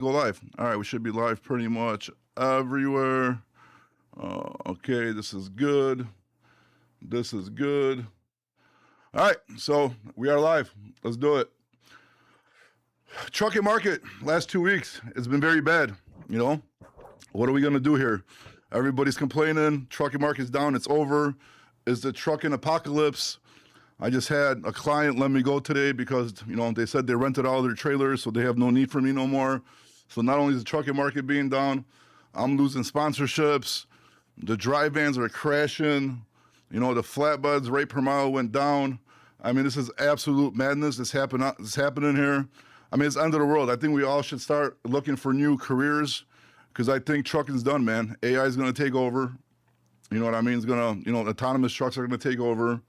Go live. All right, we should be live pretty much everywhere. Okay, this is good. This is good. All right, so we are live. Let's do it. Trucking market, last 2 weeks, it's been very bad, you know? What are we gonna do here? Everybody's complaining, trucking market's down, it's over. Is the trucking apocalypse? I just had a client let me go today because, you know, they said they rented all their trailers, so they have no need for me no more. So not only is the trucking market being down, I'm losing sponsorships. The dry vans are crashing. You know, the flatbeds rate per mile went down. I mean, this is absolute madness. It's happening here. I mean, it's the end of the world. I think we all should start looking for new careers because I think trucking's done, man. AI is going to take over. You know what I mean? It's going to, you know, autonomous trucks are going to take over.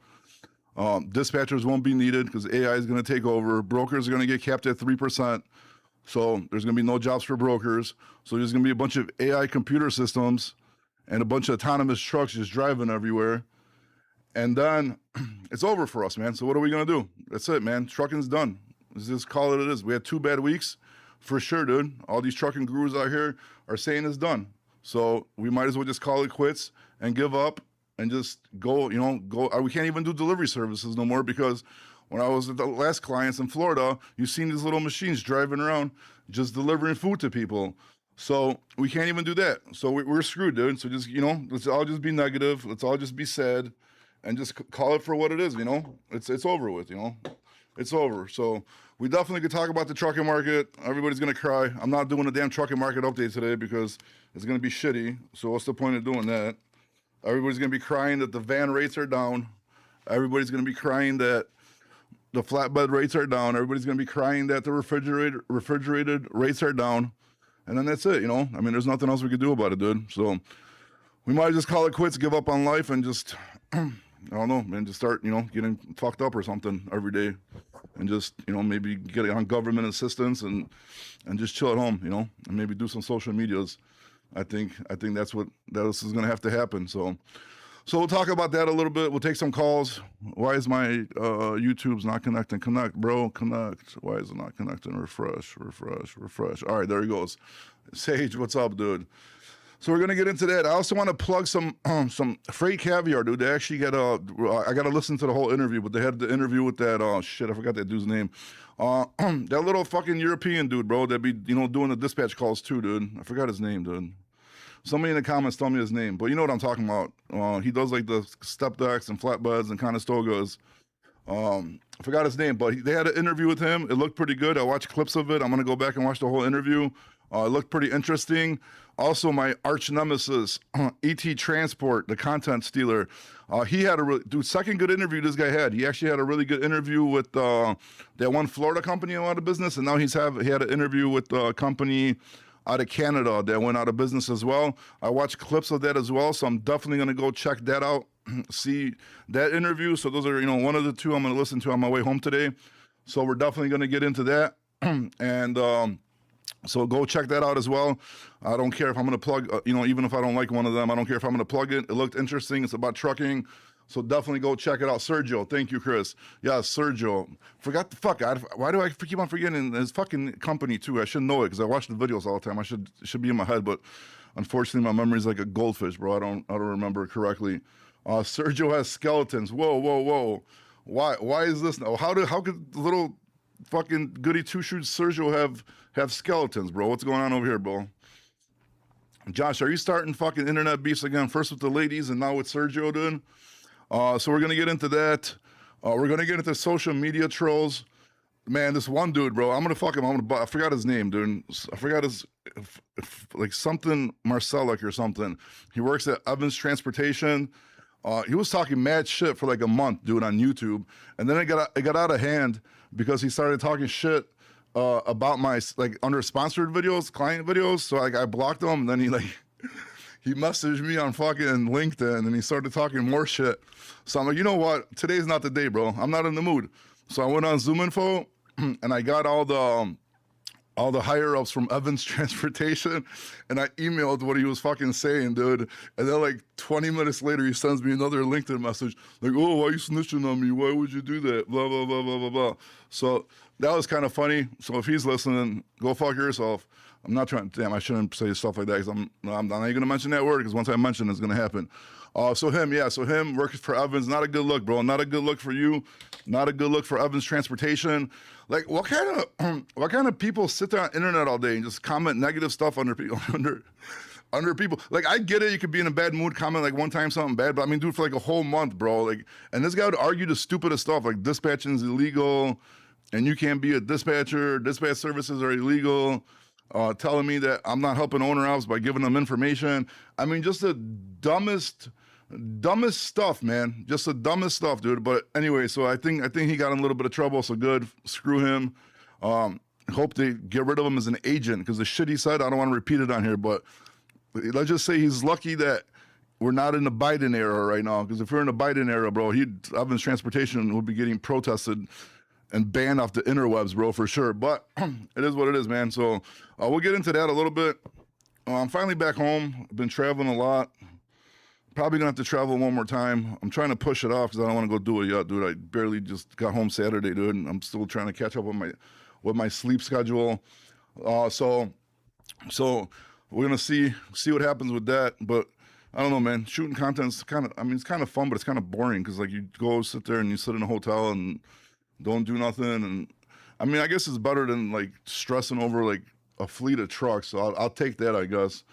Dispatchers won't be needed because AI is going to take over. Brokers are going to get capped at 3%. So there's going to be no jobs for brokers. So there's going to be a bunch of AI computer systems and a bunch of autonomous trucks just driving everywhere. And then it's over for us, man. So what are we going to do? That's it, man. Trucking's done. Let's just call it is. We had 2 bad weeks for sure, dude. All these trucking gurus out here are saying it's done. So we might as well just call it quits and give up and just go, you know, we can't even do delivery services no more because when I was at the last clients in Florida, you've seen these little machines driving around just delivering food to people. So we can't even do that. So we're screwed, dude. So just, you know, let's all just be negative. Let's all just be sad and just call it for what it is, you know? It's over with, you know? It's over. So we definitely could talk about the trucking market. Everybody's going to cry. I'm not doing a damn trucking market update today because it's going to be shitty. So what's the point of doing that? Everybody's going to be crying that the van rates are down. Everybody's going to be crying that the flatbed rates are down. Everybody's going to be crying that the refrigerated rates are down. And then that's it, you know? I mean, there's nothing else we could do about it, dude. So we might just call it quits, give up on life, and just, I don't know, man, just start, you know, getting fucked up or something every day. And just, you know, maybe get on government assistance and just chill at home, you know? And maybe do some social medias. I think that's what is going to have to happen. So we'll talk about that a little bit. We'll take some calls. Why is my YouTube's not connecting? Connect, bro, connect. Why is it not connecting? Refresh. All right, there he goes. Sage, what's up, dude? So we're gonna get into that. I also want to plug some Freight Caviar, dude. They actually got I got to listen to the whole interview, but they had the interview with that. Shit, I forgot that dude's name. That little fucking European dude, bro. That be, you know, doing the dispatch calls too, dude. I forgot his name, dude. Somebody in the comments tell me his name, but you know what I'm talking about. He does like the step decks and flatbeds and Conestogas. I forgot his name, but they had an interview with him. It looked pretty good. I watched clips of it. I'm gonna go back and watch the whole interview. It looked pretty interesting. Also, my arch nemesis, ET Transport, the content stealer, he had second good interview this guy had. He actually had a really good interview with that one Florida company out of business, and now he had an interview with a company out of Canada that went out of business as well. I watched clips of that as well, so I'm definitely going to go check that out, see that interview. So those are, you know, one of the 2 I'm going to listen to on my way home today. So we're definitely going to get into that. And so go check that out as well. I don't care if I'm going to plug, you know, even if I don't like one of them, I don't care if I'm going to plug it. It looked interesting. It's about trucking. So definitely go check it out. Sergio, thank you, Chris. Yeah, Sergio. Forgot the fuck. Why do I keep on forgetting his fucking company too? I should know it because I watch the videos all the time. It should be in my head, but unfortunately my memory is like a goldfish, bro. I don't remember it correctly. Sergio has skeletons. Whoa. Why is this now? How could little fucking goody 2-shoes Sergio have skeletons, bro? What's going on over here, bro? Josh, are you starting fucking internet beefs again? First with the ladies and now with Sergio, dude? So we're going to get into that. We're going to get into social media trolls. Man, this one dude, bro, I'm going to fuck him. I forgot his name, dude. I forgot his, like something Marcellus or something. He works at Evans Transportation. He was talking mad shit for like a month, dude, on YouTube. And then it got out of hand because he started talking shit about my, like, under sponsored videos, client videos. So like I blocked him, and then he messaged me on fucking LinkedIn, and he started talking more shit. So I'm like, you know what? Today's not the day, bro. I'm not in the mood. So I went on Zoom Info, and I got all the higher ups from Evans Transportation, and I emailed what he was fucking saying, dude. And then like 20 minutes later, he sends me another LinkedIn message, like, "Oh, why are you snitching on me? Why would you do that? Blah blah blah blah blah blah." So that was kind of funny. So if he's listening, go fuck yourself. I'm not trying. Damn, I shouldn't say stuff like that because I'm not even gonna mention that word because once I mention it, it's gonna happen. So him working for Evans, not a good look, bro. Not a good look for you. Not a good look for Evans Transportation. Like, what kind of people sit there on the internet all day and just comment negative stuff under people? Like, I get it. You could be in a bad mood, comment like one time something bad, but I mean, do it for like a whole month, bro. Like, and this guy would argue the stupidest stuff, like dispatching is illegal, and you can't be a dispatcher. Dispatch services are illegal. Telling me that I'm not helping owner ops by giving them information. I mean, just the dumbest stuff, man. Just the dumbest stuff, dude. But anyway, so I think he got in a little bit of trouble. So good, screw him. Hope they get rid of him as an agent because the shit he said, I don't want to repeat it on here, but let's just say he's lucky that we're not in the Biden era right now. Because if we're in the Biden era, bro, Evans Transportation would be getting protested and banned off the interwebs, bro, for sure. But it is what it is, man. So we'll get into that a little bit. I'm finally back home. I've been traveling a lot. Probably gonna have to travel one more time. I'm trying to push it off because I don't want to go do it yet, dude. I barely just got home Saturday, dude, and I'm still trying to catch up with my sleep schedule. So we're gonna see what happens with that. But I don't know, man. Shooting content's it's kind of fun, but it's kind of boring because like you go sit there and you sit in a hotel and don't do nothing. And I mean, I guess it's better than like stressing over like a fleet of trucks. So I'll take that, I guess.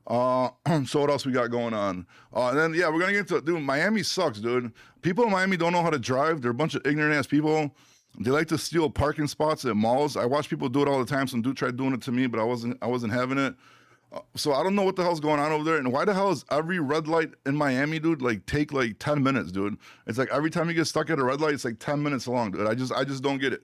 So what else we got going on? And then, yeah, we're going to get into, dude, Miami sucks, dude. People in Miami don't know how to drive. They're a bunch of ignorant ass people. They like to steal parking spots at malls. I watch people do it all the time. Some dude tried doing it to me, but I wasn't having it. So I don't know what the hell's going on over there. And why the hell is every red light in Miami, dude, like take like 10 minutes, dude? It's like every time you get stuck at a red light, it's like 10 minutes long, dude. I just don't get it.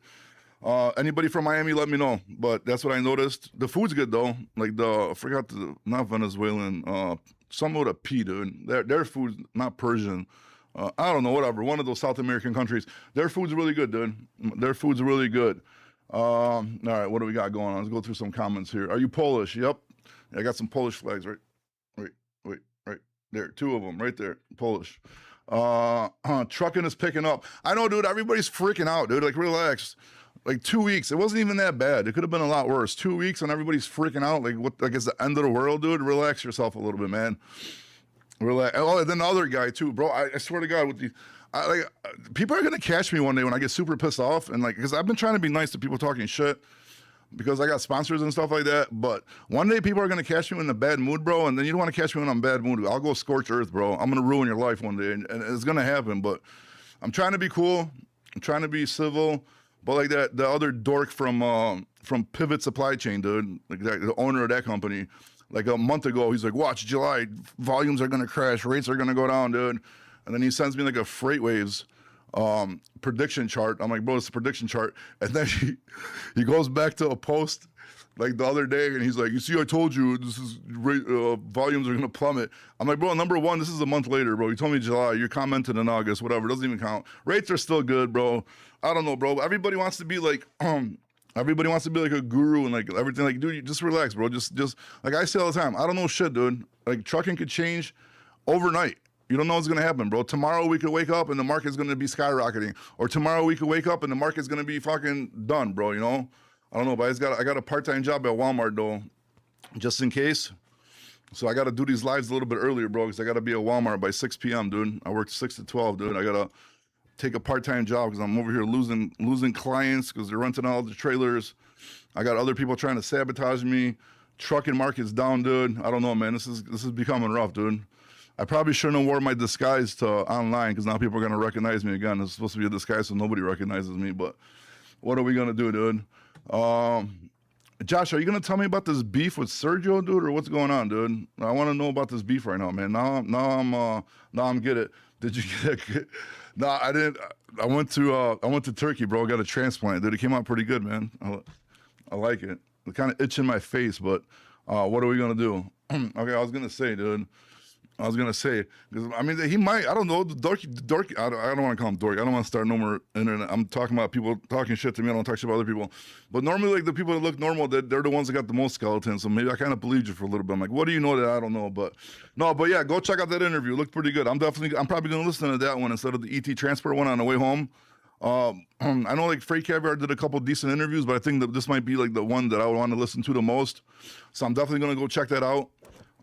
Anybody from Miami, let me know. But that's what I noticed. The food's good though. Like not Venezuelan, some with a P, dude. Their food's not Persian. I don't know, whatever. One of those South American countries. Their food's really good, dude. Their food's really good. All right, what do we got going on? Let's go through some comments here. Are you Polish? Yep. I got some Polish flags, right? Right there. 2 of them, right there. Polish. Trucking is picking up. I know, dude. Everybody's freaking out, dude. Like, relax. Like 2 weeks, it wasn't even that bad. It could have been a lot worse. 2 weeks and everybody's freaking out. Like what? Like it's the end of the world, dude. Relax yourself a little bit, man. Relax. Oh, and then the other guy too, bro. I swear to God, people are gonna catch me one day when I get super pissed off and like, because I've been trying to be nice to people talking shit because I got sponsors and stuff like that. But one day people are gonna catch me in a bad mood, bro. And then you don't want to catch me when I'm in bad mood. I'll go scorch earth, bro. I'm gonna ruin your life one day, and it's gonna happen. But I'm trying to be cool. I'm trying to be civil. But like the other dork from Pivot Supply Chain, dude, like the owner of that company, like a month ago, he's like, watch July, volumes are gonna crash, rates are gonna go down, dude. And then he sends me like a Freight Waves prediction chart. I'm like, bro, it's a prediction chart. And then he goes back to a post like the other day and he's like, you see, I told you this is volumes are gonna plummet. I'm like, bro, number one, this is a month later, bro. You told me July, you commented in August, whatever, it doesn't even count. Rates are still good, bro. I don't know, bro. Everybody wants to be like a guru and like everything. Like, dude, you just relax, bro. Just like I say all the time, I don't know shit, dude. Like trucking could change overnight. You don't know what's gonna happen, bro. Tomorrow we could wake up and the market's gonna be skyrocketing, or tomorrow we could wake up and the market's gonna be fucking done, bro. You know, I don't know, but I got a part-time job at Walmart though, just in case. So I got to do these lives a little bit earlier, bro, because I got to be at Walmart by 6 p.m., dude. I work 6 to 12, dude. I got to take a part-time job because I'm over here losing clients because they're renting all the trailers. I got other people trying to sabotage me. Trucking market's down, dude. I don't know, man. This is becoming rough, dude. I probably shouldn't have worn my disguise to online because now people are going to recognize me again. It's supposed to be a disguise so nobody recognizes me, but what are we going to do, dude? Josh, are you going to tell me about this beef with Sergio, dude, or what's going on, dude? I want to know about this beef right now, man. Now I'm get it. Did you get it? No, I didn't. I went to Turkey, bro. I got a transplant, dude. It came out pretty good, man. I like it. It kind of itching my face, but what are we going to do? Okay, I was going to say, dude. Because I mean, he might, I don't know, dorky, I don't want to call him dorky. I don't want to start no more internet. I'm talking about people talking shit to me. I don't talk shit about other people. But normally, like, the people that look normal, they're the ones that got the most skeletons. So maybe I kind of believed you for a little bit. I'm like, what do you know that I don't know? But yeah, go check out that interview. It looked pretty good. I'm probably going to listen to that one instead of the ET Transport one on the way home. I know like Freight Caviar did a couple decent interviews, but I think that this might be like the one that I would want to listen to the most. So I'm definitely gonna go check that out.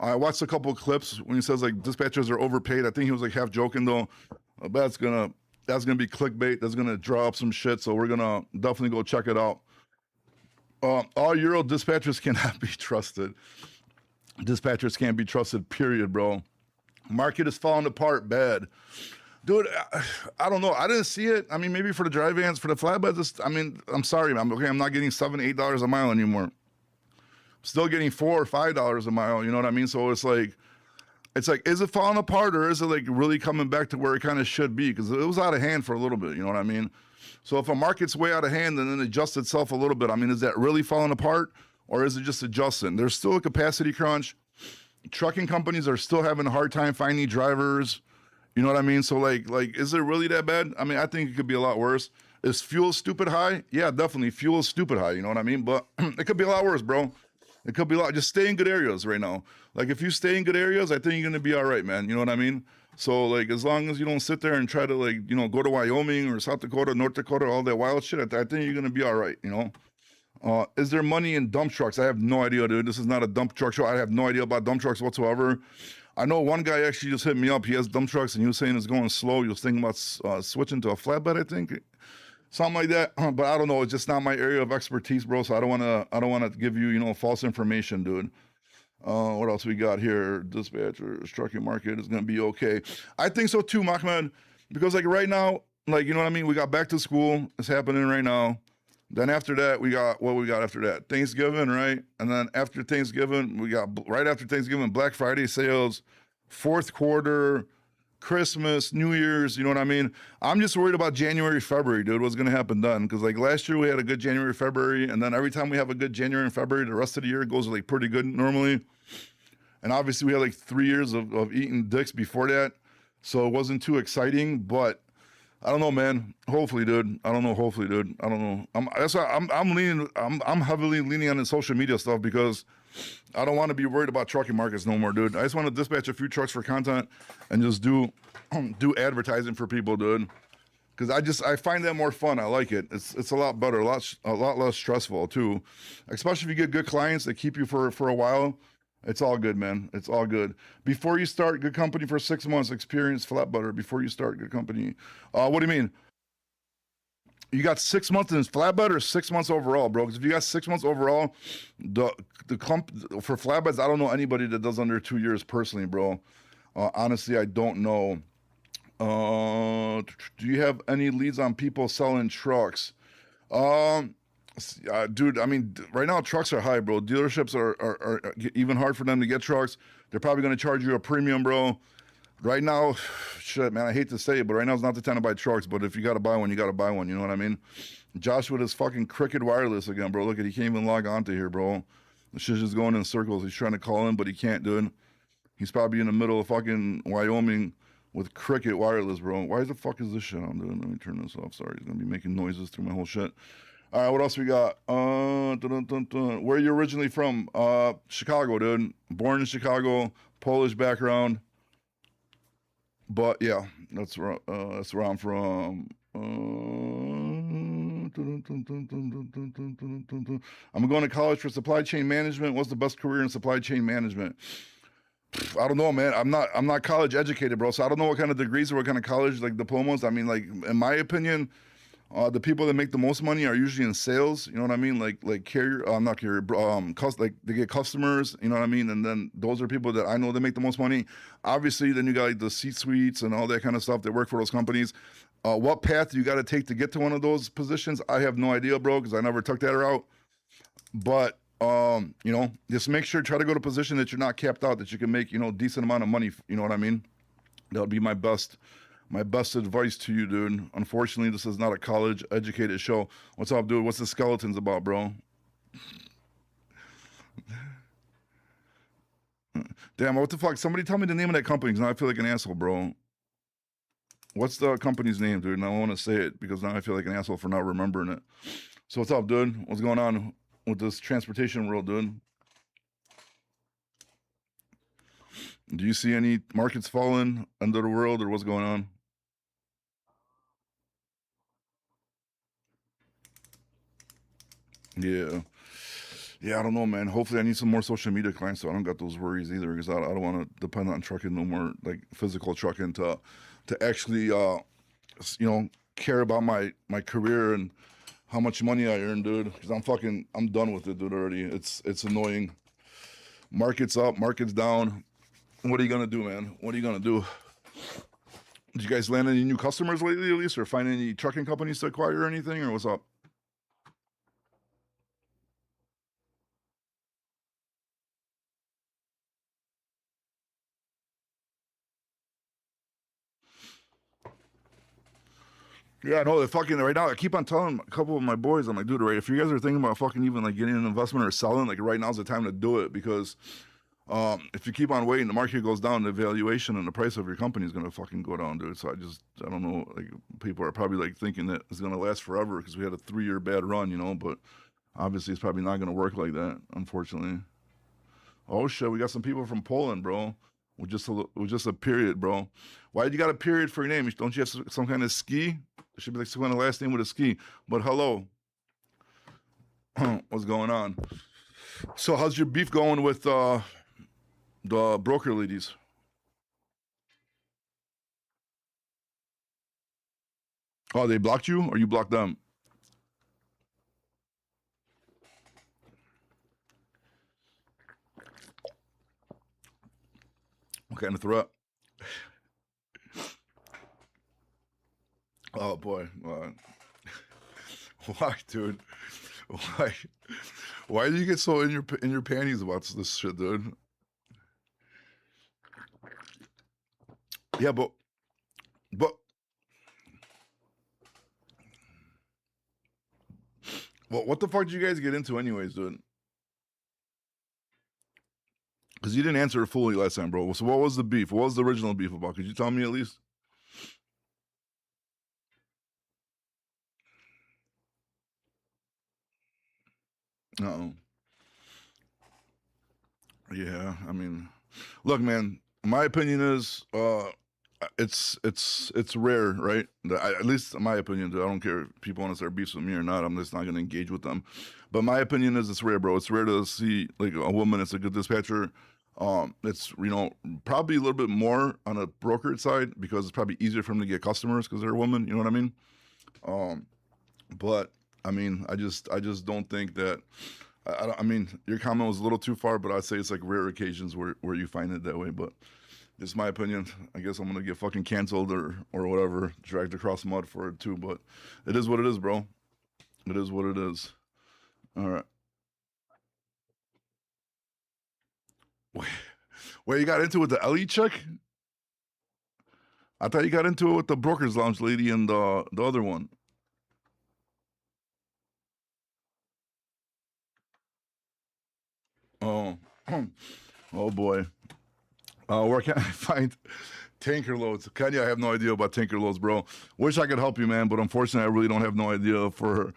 I watched a couple of clips when he says like dispatchers are overpaid. I think he was like half joking though. That's gonna be clickbait. That's gonna draw up some shit. So we're gonna definitely go check it out. All Euro dispatchers cannot be trusted. Dispatchers can't be trusted, period, bro. Market is falling apart bad. Dude, I don't know. I didn't see it. I mean, maybe for the dry vans, for the flatbeds, I mean, I'm sorry, man. Okay, I'm not getting $7, $8 a mile anymore. I'm still getting $4 or $5 a mile, you know what I mean? So it's like, is it falling apart or is it like really coming back to where it kind of should be? Because it was out of hand for a little bit, you know what I mean? So if a market's way out of hand and then adjusts itself a little bit, I mean, is that really falling apart or is it just adjusting? There's still a capacity crunch. Trucking companies are still having a hard time finding drivers. You know what I mean? So like, is it really that bad? I mean, I think it could be a lot worse. Is fuel stupid high? Yeah, definitely. Fuel is stupid high. You know what I mean? But it could be a lot worse, bro. It could be a lot. Just stay in good areas right now. Like if you stay in good areas, I think you're gonna be all right, man. You know what I mean? So like, as long as you don't sit there and try to like, you know, go to Wyoming or South Dakota, North Dakota, all that wild shit, I think you're gonna be all right. You know? Is there money in dump trucks? I have no idea, dude. This is not a dump truck show. I have no idea about dump trucks whatsoever. I know one guy actually just hit me up. He has dump trucks, and he was saying it's going slow. He was thinking about switching to a flatbed, I think, something like that. But I don't know. It's just not my area of expertise, bro. So I don't want to give you, you know, false information, dude. What else we got here? Dispatcher, trucking market is gonna be okay. I think so too, Mahmoud. Because like right now, like you know what I mean. We got back to school. It's happening right now. Then after that, we got what we got after that? Thanksgiving, right? And then after Thanksgiving, we got right after Thanksgiving, Black Friday sales, fourth quarter, Christmas, New Year's, you know what I mean? I'm just worried about January, February, dude. What's gonna happen then? Because like last year we had a good January, February, and then every time we have a good January and February, the rest of the year goes like pretty good normally. And obviously we had like 3 years of eating dicks before that. So it wasn't too exciting, but I don't know, man. Hopefully, dude. I don't know. Hopefully, dude. I don't know. That's why I'm heavily leaning on the social media stuff because I don't want to be worried about trucking markets no more, dude. I just want to dispatch a few trucks for content and just do advertising for people, dude. Because I find that more fun. I like it. It's a lot better, a lot less stressful too. Especially if you get good clients that keep you for a while. It's all good, man. It's all good. Before you start good company for 6 months, experience Flatbedder. Before you start good company. What do you mean? You got 6 months in Flatbed or 6 months overall, bro? Because if you got 6 months overall, for Flatbeds, I don't know anybody that does under 2 years personally, bro. Honestly, I don't know. Do you have any leads on people selling trucks? Dude, I mean, right now trucks are high, bro. Dealerships are even hard for them to get trucks. They're probably going to charge you a premium, bro. Right now, shit, man, I hate to say it, but right now is not the time to buy trucks. But if you got to buy one, you got to buy one. You know what I mean? Josh with his fucking Cricket Wireless again, bro. Look at, he can't even log on to here, bro. The shit's just going in circles. He's trying to call in, but he can't do it. He's probably in the middle of fucking Wyoming with Cricket Wireless, bro. Why the fuck is this shit on, dude? Let me turn this off. Sorry, he's going to be making noises through my whole shit. All right, what else we got? Where are you originally from? Chicago, dude. Born in Chicago, Polish background. But yeah, that's where I'm from. I'm going to college for supply chain management. What's the best career in supply chain management? I don't know, man. I'm not college educated, bro. So I don't know what kind of degrees or what kind of college like diplomas. I mean, like in my opinion, the people that make the most money are usually in sales. You know what I mean? Like carrier, not carrier, like they get customers. You know what I mean? And then those are people that I know that make the most money. Obviously, then you got like the C-suites and all that kind of stuff that work for those companies. What path you got to take to get to one of those positions? I have no idea, bro, because I never took that route. But you know, just make sure, try to go to a position that you're not capped out, that you can make, you know, decent amount of money. You know what I mean? That would be my best advice to you, dude. Unfortunately, this is not a college educated show. What's up, dude? What's the skeletons about, bro? Damn, what the fuck? Somebody tell me the name of that company, because now I feel like an asshole, bro. What's the company's name, dude? And I don't want to say it because now I feel like an asshole for not remembering it. So what's up, dude? What's going on with this transportation world, dude? Do you see any markets falling under the world, or what's going on? Yeah. Yeah, I don't know, man. Hopefully, I need some more social media clients, so I don't got those worries either. Because I don't want to depend on trucking no more, like physical trucking, to actually, care about my career and how much money I earn, dude. Because I'm done with it, dude. Already, it's annoying. Market's up, market's down. What are you gonna do, man? What are you gonna do? Did you guys land any new customers lately, at least, or find any trucking companies to acquire or anything, or what's up? Yeah, no, they fucking right now. I keep on telling a couple of my boys, I'm like, dude, right, if you guys are thinking about fucking even like getting an investment or selling, like right now's the time to do it because if you keep on waiting, the market goes down, the valuation and the price of your company is gonna fucking go down, dude. So I don't know, like people are probably like thinking that it's gonna last forever because we had a 3 year bad run, but obviously it's probably not gonna work like that, unfortunately. Oh shit, we got some people from Poland, bro. With just a period, bro. Why you got a period for your name? Don't you have some kind of ski? There should be like some kind of last name with a ski. But hello, what's going on? So how's your beef going with the broker ladies? Oh, they blocked you, or you blocked them? What kind of threat? Oh boy, why, dude? Why? Why do you get so in your panties about this shit, dude? Yeah, but well, what the fuck did you guys get into anyways, dude? Because you didn't answer it fully last time, bro. So what was the beef? What was the original beef about? Could you tell me at least? Uh-oh. Yeah, I mean, look, man. My opinion is, it's rare, right? At least in my opinion. I don't care if people want to start beefs with me or not. I'm just not gonna engage with them. But my opinion is it's rare, bro. It's rare to see like a woman that's a good dispatcher. It's probably a little bit more on a brokerage side because it's probably easier for them to get customers because they're a woman. You know what I mean? Um, but I mean, I just don't think that. I mean, your comment was a little too far, but I'd say it's like rare occasions where you find it that way. But it's my opinion. I guess I'm gonna get fucking canceled or whatever, dragged across the mud for it too. But it is what it is, bro. It is what it is. All right. Wait, wait, you got into it with the Ellie chick? I thought you got into it with the Brokers Lounge lady and the other one. Oh, oh boy. Where can I find tanker loads? Kenya, I have no idea about tanker loads, bro. Wish I could help you, man, but unfortunately, I really don't have no idea for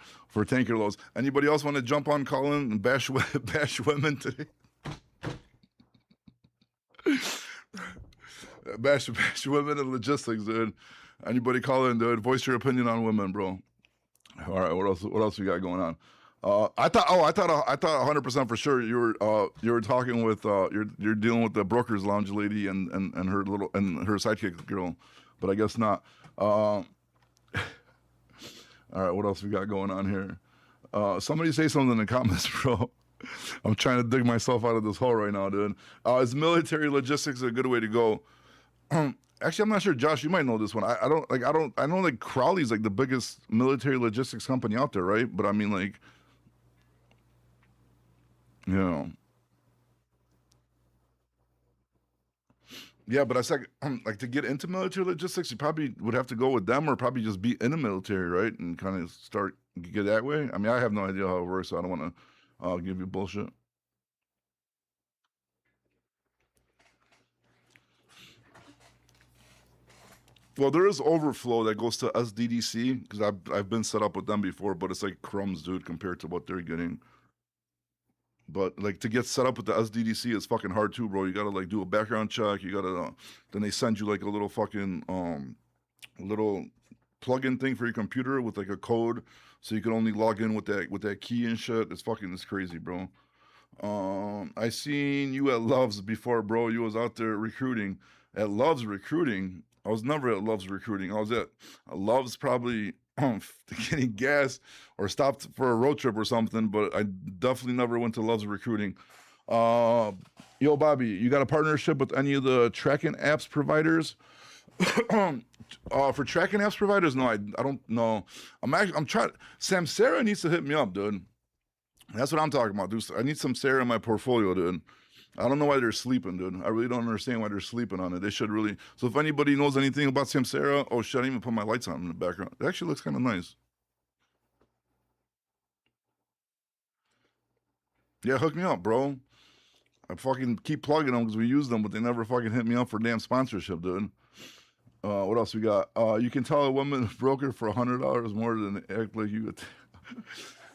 tanker loads. Anybody else want to jump on Colin and bash bash women today? Bash women and logistics, dude. Anybody call in, dude? Voice your opinion on women, bro. All right, what else? What else we got going on? I thought 100% for sure you were talking with you're dealing with the brokers lounge lady and her sidekick girl, but I guess not. All right, what else we got going on here? Somebody say something in the comments, bro. I'm trying to dig myself out of this hole right now, dude. Is military logistics a good way to go? Actually, I'm not sure, Josh. You might know this one. I know like Crowley's like the biggest military logistics company out there, right? But I mean, like, you know, yeah. But I said, like to get into military logistics, you probably would have to go with them, or probably just be in the military, right? And kind of start get that way. I mean, I have no idea how it works, so I don't want to give you bullshit. Well, there is overflow that goes to SDDC because I've been set up with them before, but it's like crumbs, dude, compared to what they're getting. But like to get set up with the SDDC is fucking hard too, bro. You gotta like do a background check. You gotta then they send you like a little fucking little plug-in thing for your computer with like a code, so you can only log in with that key and shit. It's crazy, bro. I seen you at Love's before, bro. You was out there recruiting at Love's recruiting. I was never at Love's recruiting. I was at Love's probably getting gas or stopped for a road trip or something. But I definitely never went to Love's recruiting. Uh, Yo, Bobby, you got a partnership with any of the tracking apps providers? For tracking apps providers, no, I don't know. I'm trying. Samsara needs to hit me up, dude. That's what I'm talking about, dude. I need some Sarah in my portfolio, dude. I don't know why they're sleeping, dude. I really don't understand why they're sleeping on it. They should really. So if anybody knows anything about Samsara, oh shit, I didn't even put my lights on in the background. It actually looks kind of nice. Yeah, hook me up, bro. I fucking keep plugging them because we use them, but they never fucking hit me up for damn sponsorship, dude. What else we got? You can tell a woman broker for $100 more than act like you.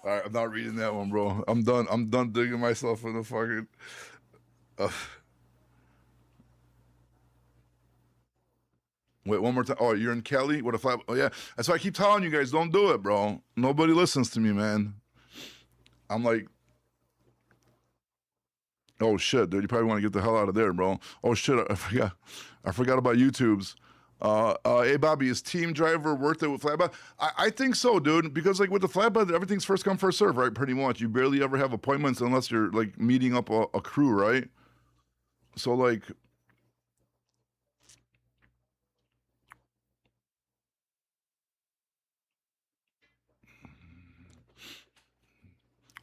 All right, I'm not reading that one, bro. I'm done. I'm done digging myself in the fucking. Uh, Wait, one more time. Oh, you're in Cali? What a flat. Oh, yeah. That's why I keep telling you guys, don't do it, bro. Nobody listens to me, man. I'm like, oh shit, dude. You probably want to get the hell out of there, bro. Oh shit, I forgot. I forgot about YouTube's. Hey Bobby, is Team Driver worth it with Flatbed? I think so, dude. Because like with the Flatbed, everything's first come first serve, right? Pretty much. You barely ever have appointments unless you're like meeting up a crew, right? So like,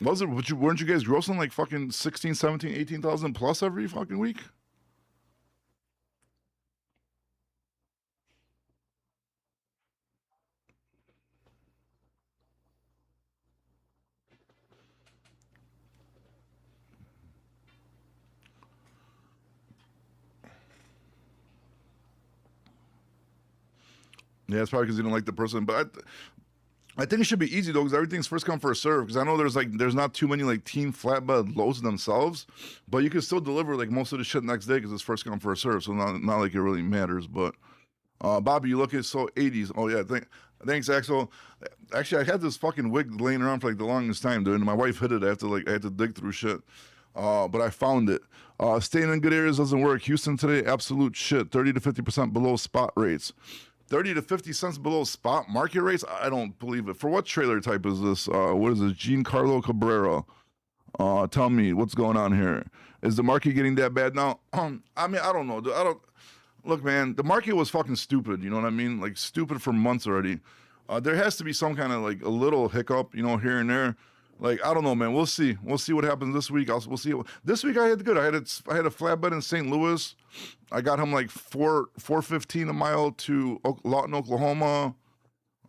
was it? Weren't you guys grossing like fucking 16, 17, 18,000 plus every fucking week? Yeah, it's probably because you don't like the person. But I think it should be easy though, because everything's first come first serve. Because I know there's not too many like team flatbed loads themselves, but you can still deliver like most of the shit next day because it's first come first serve. So not like it really matters. But Bobby, you look at so 80s. Oh yeah, thanks Axel. Actually, I had this fucking wig laying around for like the longest time, dude. And my wife hid it. I had to dig through shit. But I found it. Staying in good areas doesn't work. Houston today, absolute shit. 30 to 50% below spot rates. 30 to 50 cents below spot market rates? I don't believe it. For what trailer type is this? What is this? Giancarlo Cabrera. Tell me what's going on here. Is the market getting that bad now? I mean, I don't know. I don't look, man. The market was fucking stupid. You know what I mean? Like stupid for months already. There has to be some kind of like a little hiccup, you know, here and there. Like I don't know, man. We'll see. We'll see what happens this week. We'll see. This week I had good. I had a flatbed in St. Louis. I got him like 4.15 a mile to Lawton, Oklahoma.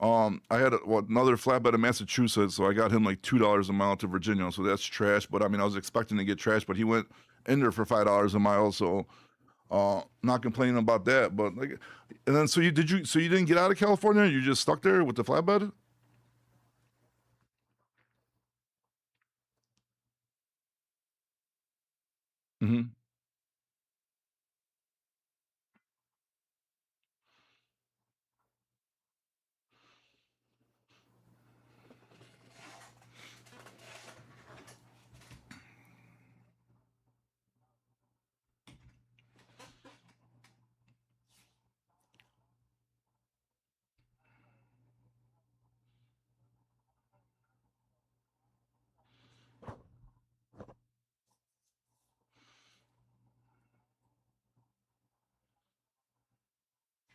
I had another flatbed in Massachusetts, so I got him like $2 a mile to Virginia. So that's trash. But I mean, I was expecting to get trash, but he went in there for $5 a mile. So not complaining about that. But like, and then so you didn't get out of California? You just stuck there with the flatbed? Mm-hmm.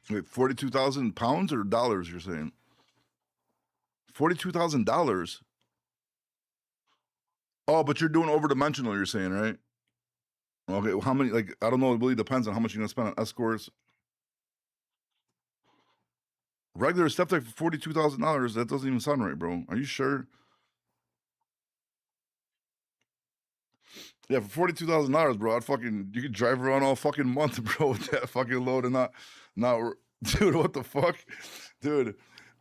Wait, 42,000 pounds or dollars? You're saying $42,000? Oh, but you're doing over dimensional. You're saying, right? Okay, well, how many? Like, I don't know. It really depends on how much you're gonna spend on escorts. Regular stuff like for $42,000. That doesn't even sound right, bro. Are you sure? Yeah, for $42,000, bro. I'd fucking you could drive around all fucking month, bro, with that fucking load and not, dude. What the fuck, dude?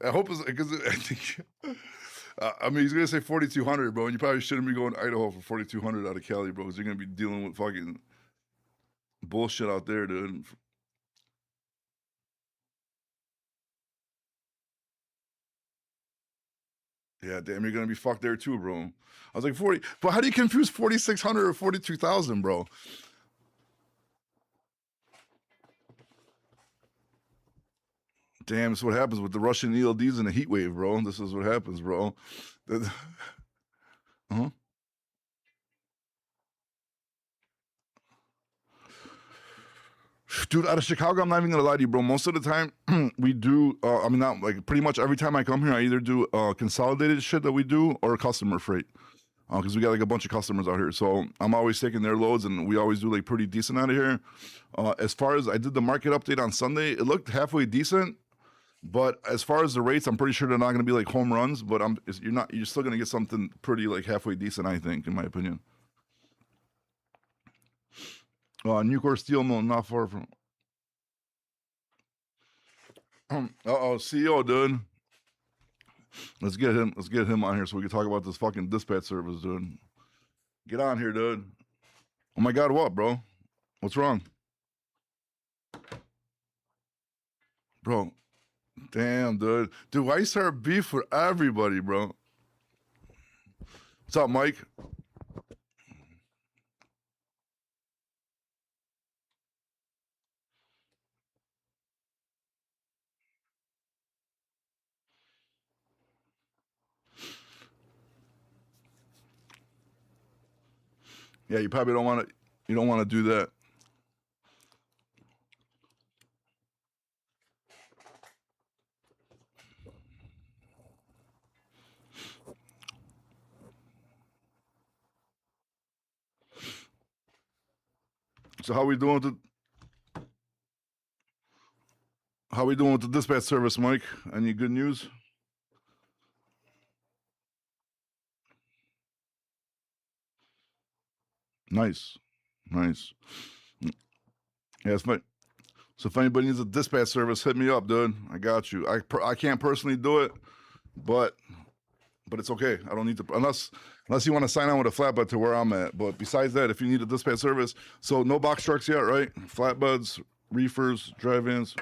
I hope it's because I think. I mean, he's gonna say 4,200, bro, and you probably shouldn't be going to Idaho for 4,200 out of Cali, bro, because you're gonna be dealing with fucking bullshit out there, dude. Yeah, damn, you're gonna be fucked there too, bro. I was like 40, but how do you confuse 4,600 or 42,000, bro? Damn, this is what happens with the Russian ELDs and the heat wave, bro. This is what happens, bro. Uh-huh. Dude, out of Chicago, I'm not even gonna lie to you, bro. Most of the time, we do. I mean, not like pretty much every time I come here, I either do consolidated shit that we do or customer freight, because we got like a bunch of customers out here. So I'm always taking their loads, and we always do like pretty decent out of here. As far as I did the market update on Sunday, it looked halfway decent. But as far as the rates, I'm pretty sure they're not going to be like home runs. But you're still going to get something pretty like halfway decent, I think, in my opinion. Nucor steel mill, not far from. CEO, dude. Let's get him. Let's get him on here so we can talk about this fucking dispatch service, dude. Get on here, dude. Oh my God, what, bro? What's wrong, bro? Damn, dude. Dude, why you start beef for everybody, bro? What's up, Mike? Yeah, you probably don't want to. You don't want to do that. So how we doing with the dispatch service, Mike? Any good news? Nice, nice. Yeah, it's fine. So if anybody needs a dispatch service, hit me up, dude. I got you. I can't personally do it, but it's okay. I don't need to unless you want to sign on with a flatbed to where I'm at. But besides that, if you need a dispatch service, so no box trucks yet, right? Flatbeds, reefers, drive-ins.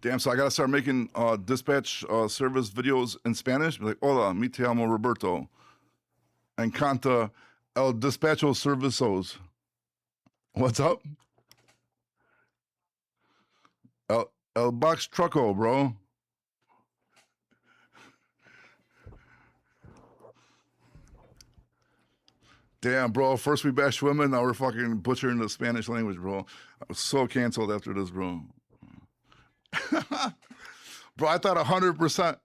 Damn, so I gotta start making dispatch service videos in Spanish. Be like, hola, mi te llamo Roberto. Encanta el despacho servicios. What's up? El box trucko, bro. Damn, bro. First we bash women, now we're fucking butchering the Spanish language, bro. I was so canceled after this, bro. Bro, I thought 100%.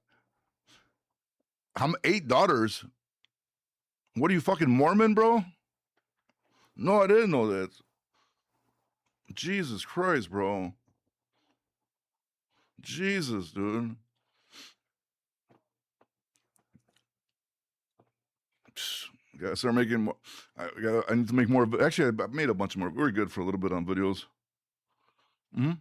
I'm 8 daughters. What are you, fucking Mormon, bro? No, I didn't know that. Jesus Christ, bro. Jesus, dude. Gotta start making more. I need to make more. Actually, I made a bunch more. Very good for a little bit on videos. Hmm.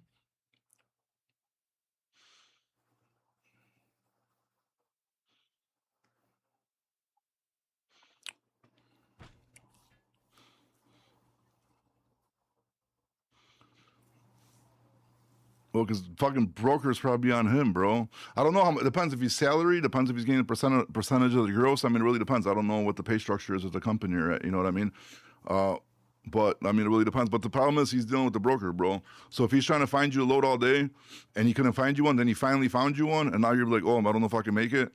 Well, because fucking broker's probably on him, bro. I don't know how. It depends if he's salary. Depends if he's getting a percentage of the gross. I mean, it really depends. I don't know what the pay structure is at the company you're at. You know what I mean? Uh, but I mean, it really depends. But the problem is he's dealing with the broker, bro. So if he's trying to find you a load all day, and he couldn't find you one, then he finally found you one, and now you're like, oh, I don't know if I can make it.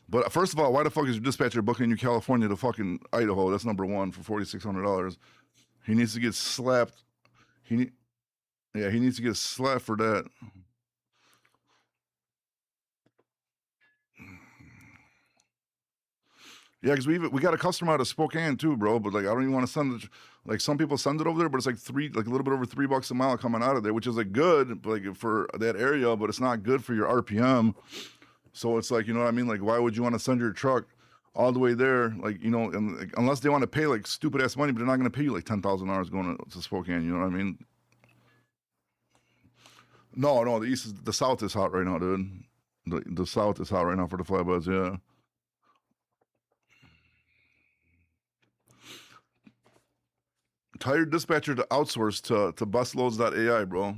But first of all, why the fuck is your dispatcher booking you California to fucking Idaho? That's number one for $4,600. He needs to get slapped. He Yeah, he needs to get slapped for that. Yeah, because we got a customer out of Spokane too, bro. But like, I don't even want to send it. Like, some people send it over there, but it's like like a little bit over $3 a mile coming out of there, which is like good, like for that area, but it's not good for your RPM. So it's like, you know what I mean? Like, why would you want to send your truck all the way there, like, you know, and like, unless they want to pay like stupid ass money, but they're not going to pay you like $10,000 going to Spokane. You know what I mean? No, no, the South is hot right now, dude. The South is hot right now for the flatbeds. Yeah. Tell your dispatcher to outsource to busloads.ai, bro.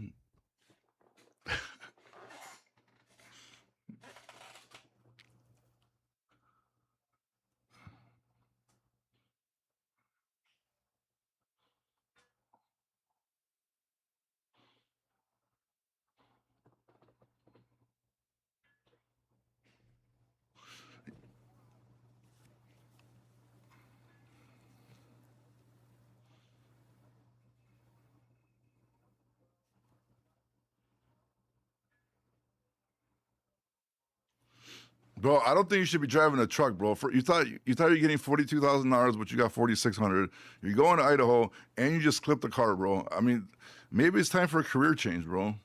Bro, I don't think you should be driving a truck, bro. You thought you're getting $42,000, but you got 4,600. You're going to Idaho and you just clipped the car, bro. I mean, maybe it's time for a career change, bro.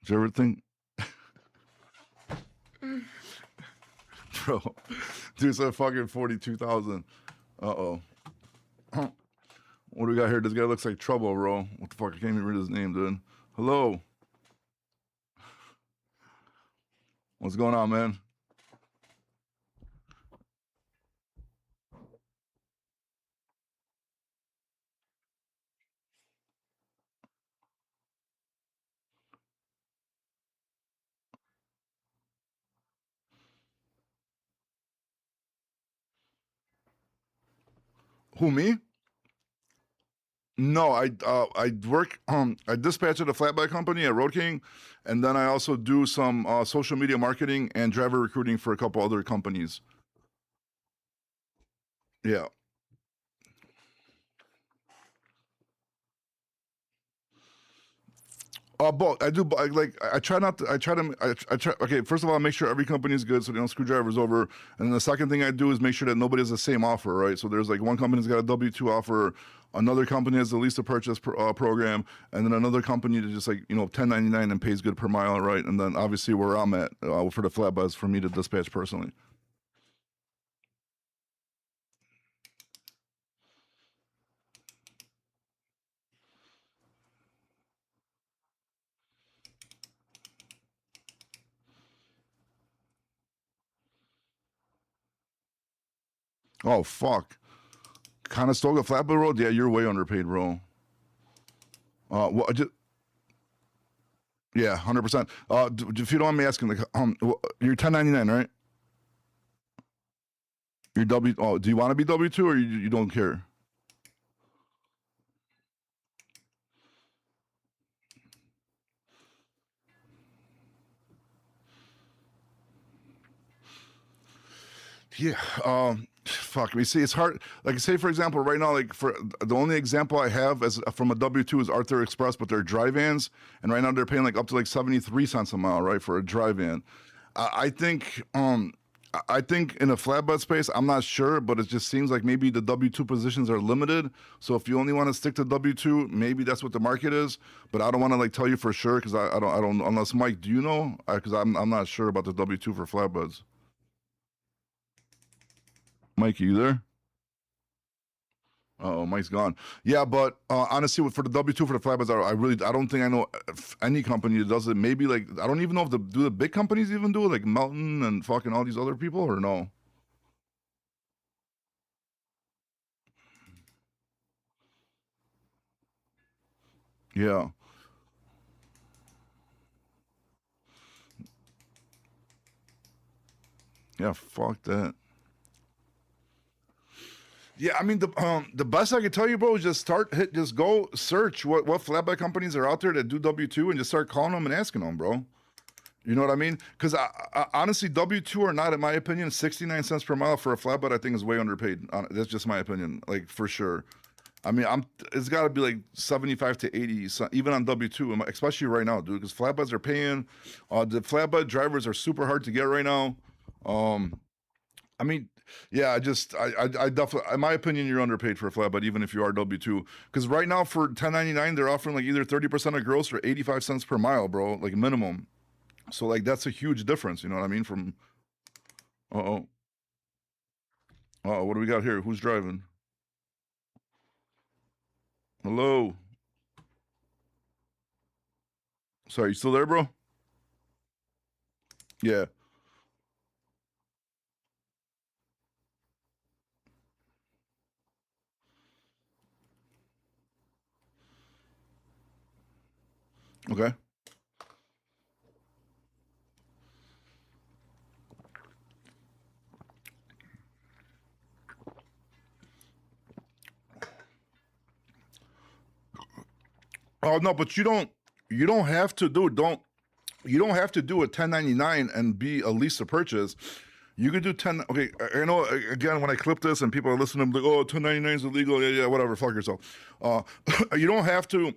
Did you ever think, bro? Dude said fucking 42,000. Uh-oh. What do we got here? This guy looks like trouble, bro. What the fuck? I can't even read his name, dude. Hello. What's going on, man? Who, me? No, I work I dispatch at a flatbed company at Road King, and then I also do some social media marketing and driver recruiting for a couple other companies. Yeah. Both. I do. Like I try not to. I try to. I try. Okay. First of all, I make sure every company is good, so they don't screw drivers over. And then the second thing I do is make sure that nobody has the same offer, right? So there's like one company's got a W-2 offer, another company has the lease to purchase program, and then another company that just like 1099 and pays good per mile, right? And then obviously where I'm at for the flatbeds for me to dispatch personally. Oh fuck. Conestoga Flatbed Road. Yeah, you're way underpaid, bro. Well, yeah, 100%. If you don't mind me asking, like, you're 1099, right? You're W. Oh, do you want to be W-2 or you don't care? Yeah. Fuck me. See, it's hard. Like, say for example, right now, like for the only example I have as from a W-2 is Arthur Express, but they're dry vans, and right now they're paying like up to like 73 cents a mile, right, for a dry van. I think. I think in a flatbed space, I'm not sure, but it just seems like maybe the W-2 positions are limited. So if you only want to stick to W-2, maybe that's what the market is. But I don't want to like tell you for sure because I don't unless Mike, do you know? Because I'm not sure about the W-2 for flatbeds. Mike, you there? Oh, Mike's gone. Yeah, but honestly, for the W-2 for the flatbeds, I don't think I know if any company that does it. Maybe like I don't even know if the big companies even do it, like Melton and fucking all these other people, or no? Yeah, yeah, fuck that. Yeah, I mean the best I could tell you, bro, is just go search what flatbed companies are out there that do W-2 and just start calling them and asking them, bro. You know what I mean? Because honestly, W-2 or not, in my opinion, 69 cents per mile for a flatbed, I think is way underpaid. That's just my opinion, like for sure. I mean, it's got to be like 75 to 80, even on W-2, especially right now, dude. Because flatbeds are paying. The flatbed drivers are super hard to get right now. Um, I mean, yeah, I definitely, in my opinion, you're underpaid for a flatbed, even if you are W-2. Because right now for 1099, they're offering like either 30% of gross or 85 cents per mile, bro, like minimum. So like that's a huge difference. You know what I mean? From uh oh, Oh, what do we got here? Who's driving? Hello. Sorry, you still there, bro? Yeah. Okay. Oh no, but you don't have to do don't you don't have to do a 1099 and be a lease to purchase. You could do 10. Okay, I know. Again, when I clip this and people are listening, like, "Oh, 1099 is illegal." Yeah, yeah, whatever. Fuck yourself. Uh, you don't have to.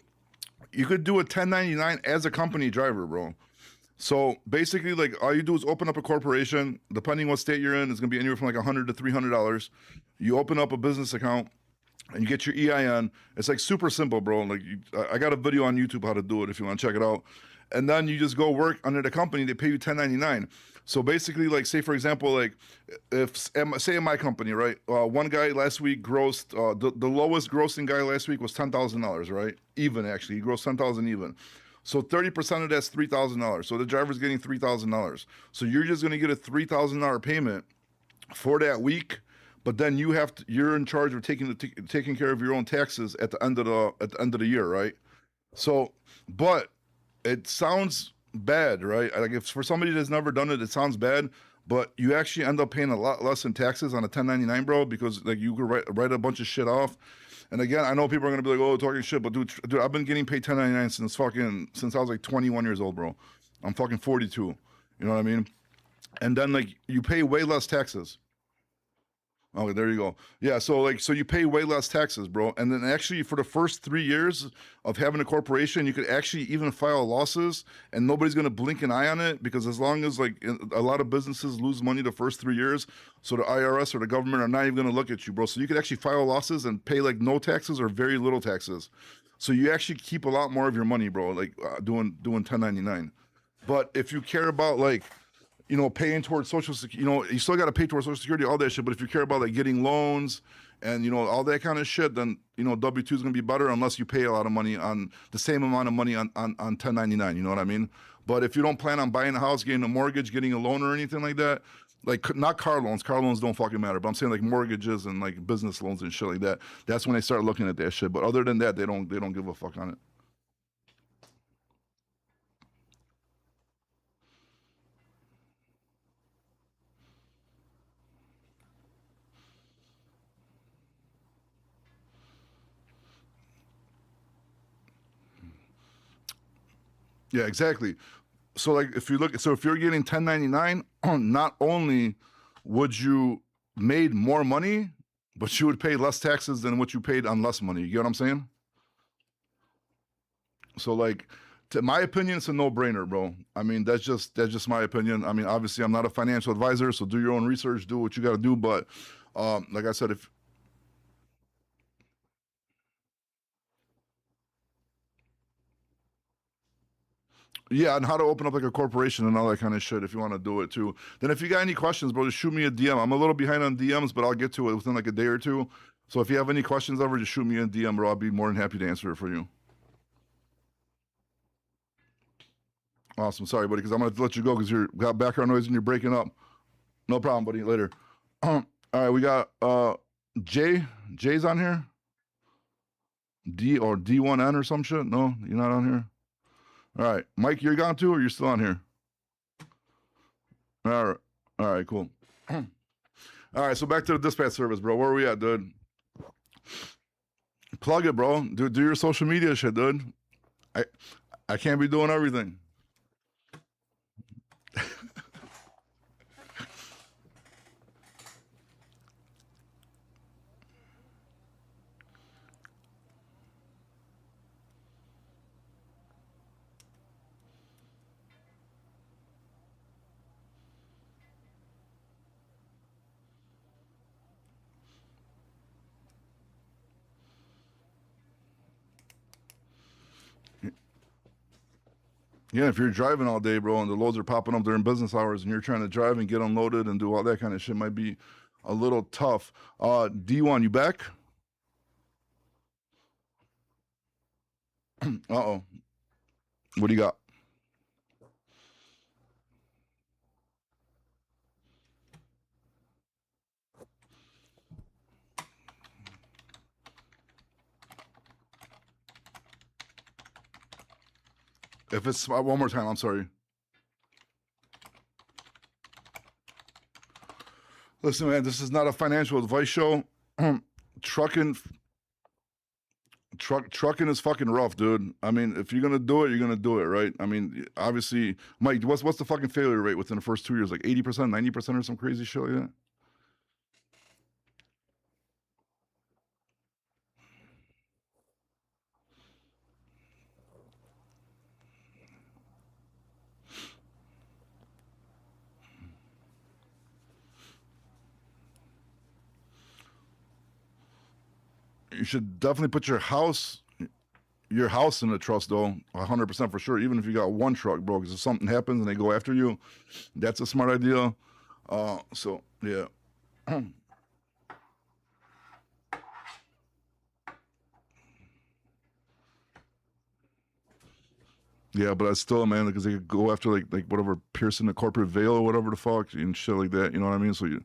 You could do a 1099 as a company driver, bro. So basically, like all you do is open up a corporation. Depending what state you're in, it's gonna be anywhere from like $100 to $300. You open up a business account and you get your EIN. It's like super simple, bro. Like I got a video on YouTube how to do it if you want to check it out. And then you just go work under the company. They pay you 1099. So basically, like say for example, like if say in my company, right? One guy last week grossed the lowest grossing guy last week was $10,000, right? Even actually, he grossed 10,000 even. So 30% of that's $3,000. So the driver's getting $3,000. So you're just gonna get a $3,000 payment for that week, but then you're in charge of taking care of your own taxes at the end of the year, right? So, but it sounds bad, right? Like if for somebody that's never done it, it sounds bad, but you actually end up paying a lot less in taxes on a 1099, bro, because like you could write a bunch of shit off. And again, I know people are gonna be like, "Oh, talking shit," but dude, I've been getting paid 1099 since I was like 21 years old, bro. I'm fucking 42. You know what I mean? And then like you pay way less taxes. Oh, there you go. Yeah, so you pay way less taxes, bro. And then actually for the first 3 years of having a corporation, you could actually even file losses and nobody's gonna blink an eye on it because as long as like a lot of businesses lose money the first 3 years, so the IRS or the government are not even gonna look at you, bro. So you could actually file losses and pay like no taxes or very little taxes. So you actually keep a lot more of your money, bro, like doing 1099. But if you care about like paying towards social security, you still got to pay towards social security, all that shit. But if you care about like getting loans and all that kind of shit, then W-2 is gonna be better unless you pay a lot of money on the same amount of money on 1099. You know what I mean? But if you don't plan on buying a house, getting a mortgage, getting a loan or anything like that, like not car loans. Car loans don't fucking matter. But I'm saying like mortgages and like business loans and shit like that. That's when they start looking at that shit. But other than that, they don't give a fuck on it. Yeah, exactly. So like if you're getting 1099, not only would you made more money, but you would pay less taxes than what you paid on less money. You get what I'm saying? So like to my opinion, it's a no-brainer, bro. I mean, that's just my opinion. I mean, obviously I'm not a financial advisor, so do your own research, do what you gotta do. But like I said, if yeah, and how to open up like a corporation and all that kind of shit if you want to do it too. Then if you got any questions, bro, just shoot me a DM. I'm a little behind on DMs, but I'll get to it within like a day or two. So if you have any questions ever, just shoot me a DM, bro. I'll be more than happy to answer it for you. Awesome. Sorry, buddy, because I'm gonna have to let you go because you got background noise and you're breaking up. No problem, buddy. Later. All right, we got Jay. Jay's on here. D or D1N or some shit. No, you're not on here. All right, Mike, you're gone too, or you're still on here? All right. All right, cool. All right, so back to the dispatch service, bro. Where are we at, dude? Plug it, bro. Do your social media shit, dude. I I can't be doing everything. Yeah, if you're driving all day, bro, and the loads are popping up during business hours, and you're trying to drive and get unloaded and do all that kind of shit, might be a little tough. D1, you back? Uh-oh. What do you got? If it's one more time, I'm sorry. Listen, man, this is not a financial advice show. trucking, trucking is fucking rough, dude. I mean, if you're gonna do it, you're gonna do it, right? I mean, obviously, Mike, what's the fucking failure rate within the first 2 years? Like 80%, 90%, or some crazy shit like that? You should definitely put your house in a trust though, 100% for sure. Even if you got one truck, bro, because if something happens and they go after you, that's a smart idea. So yeah. Yeah, but I still, man, because they could go after like whatever, piercing the corporate veil or whatever the fuck and shit like that. You know what I mean? So you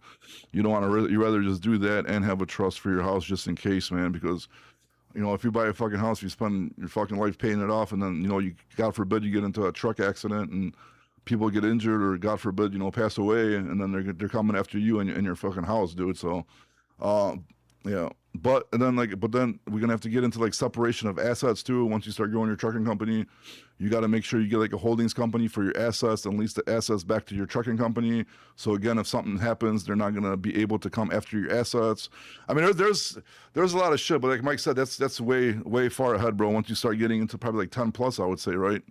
don't want to. You rather just do that and have a trust for your house just in case, man. Because if you buy a fucking house, you spend your fucking life paying it off, and then you God forbid you get into a truck accident and people get injured, or God forbid pass away, and then they're coming after you and your fucking house, dude. So, uh, yeah. But then we're gonna have to get into like separation of assets too. Once you start growing your trucking company, you got to make sure you get like a holdings company for your assets and lease the assets back to your trucking company. So again, if something happens, they're not gonna be able to come after your assets. I mean, there's a lot of shit, but like Mike said, that's way far ahead, bro. Once you start getting into probably like 10 plus, I would say, right?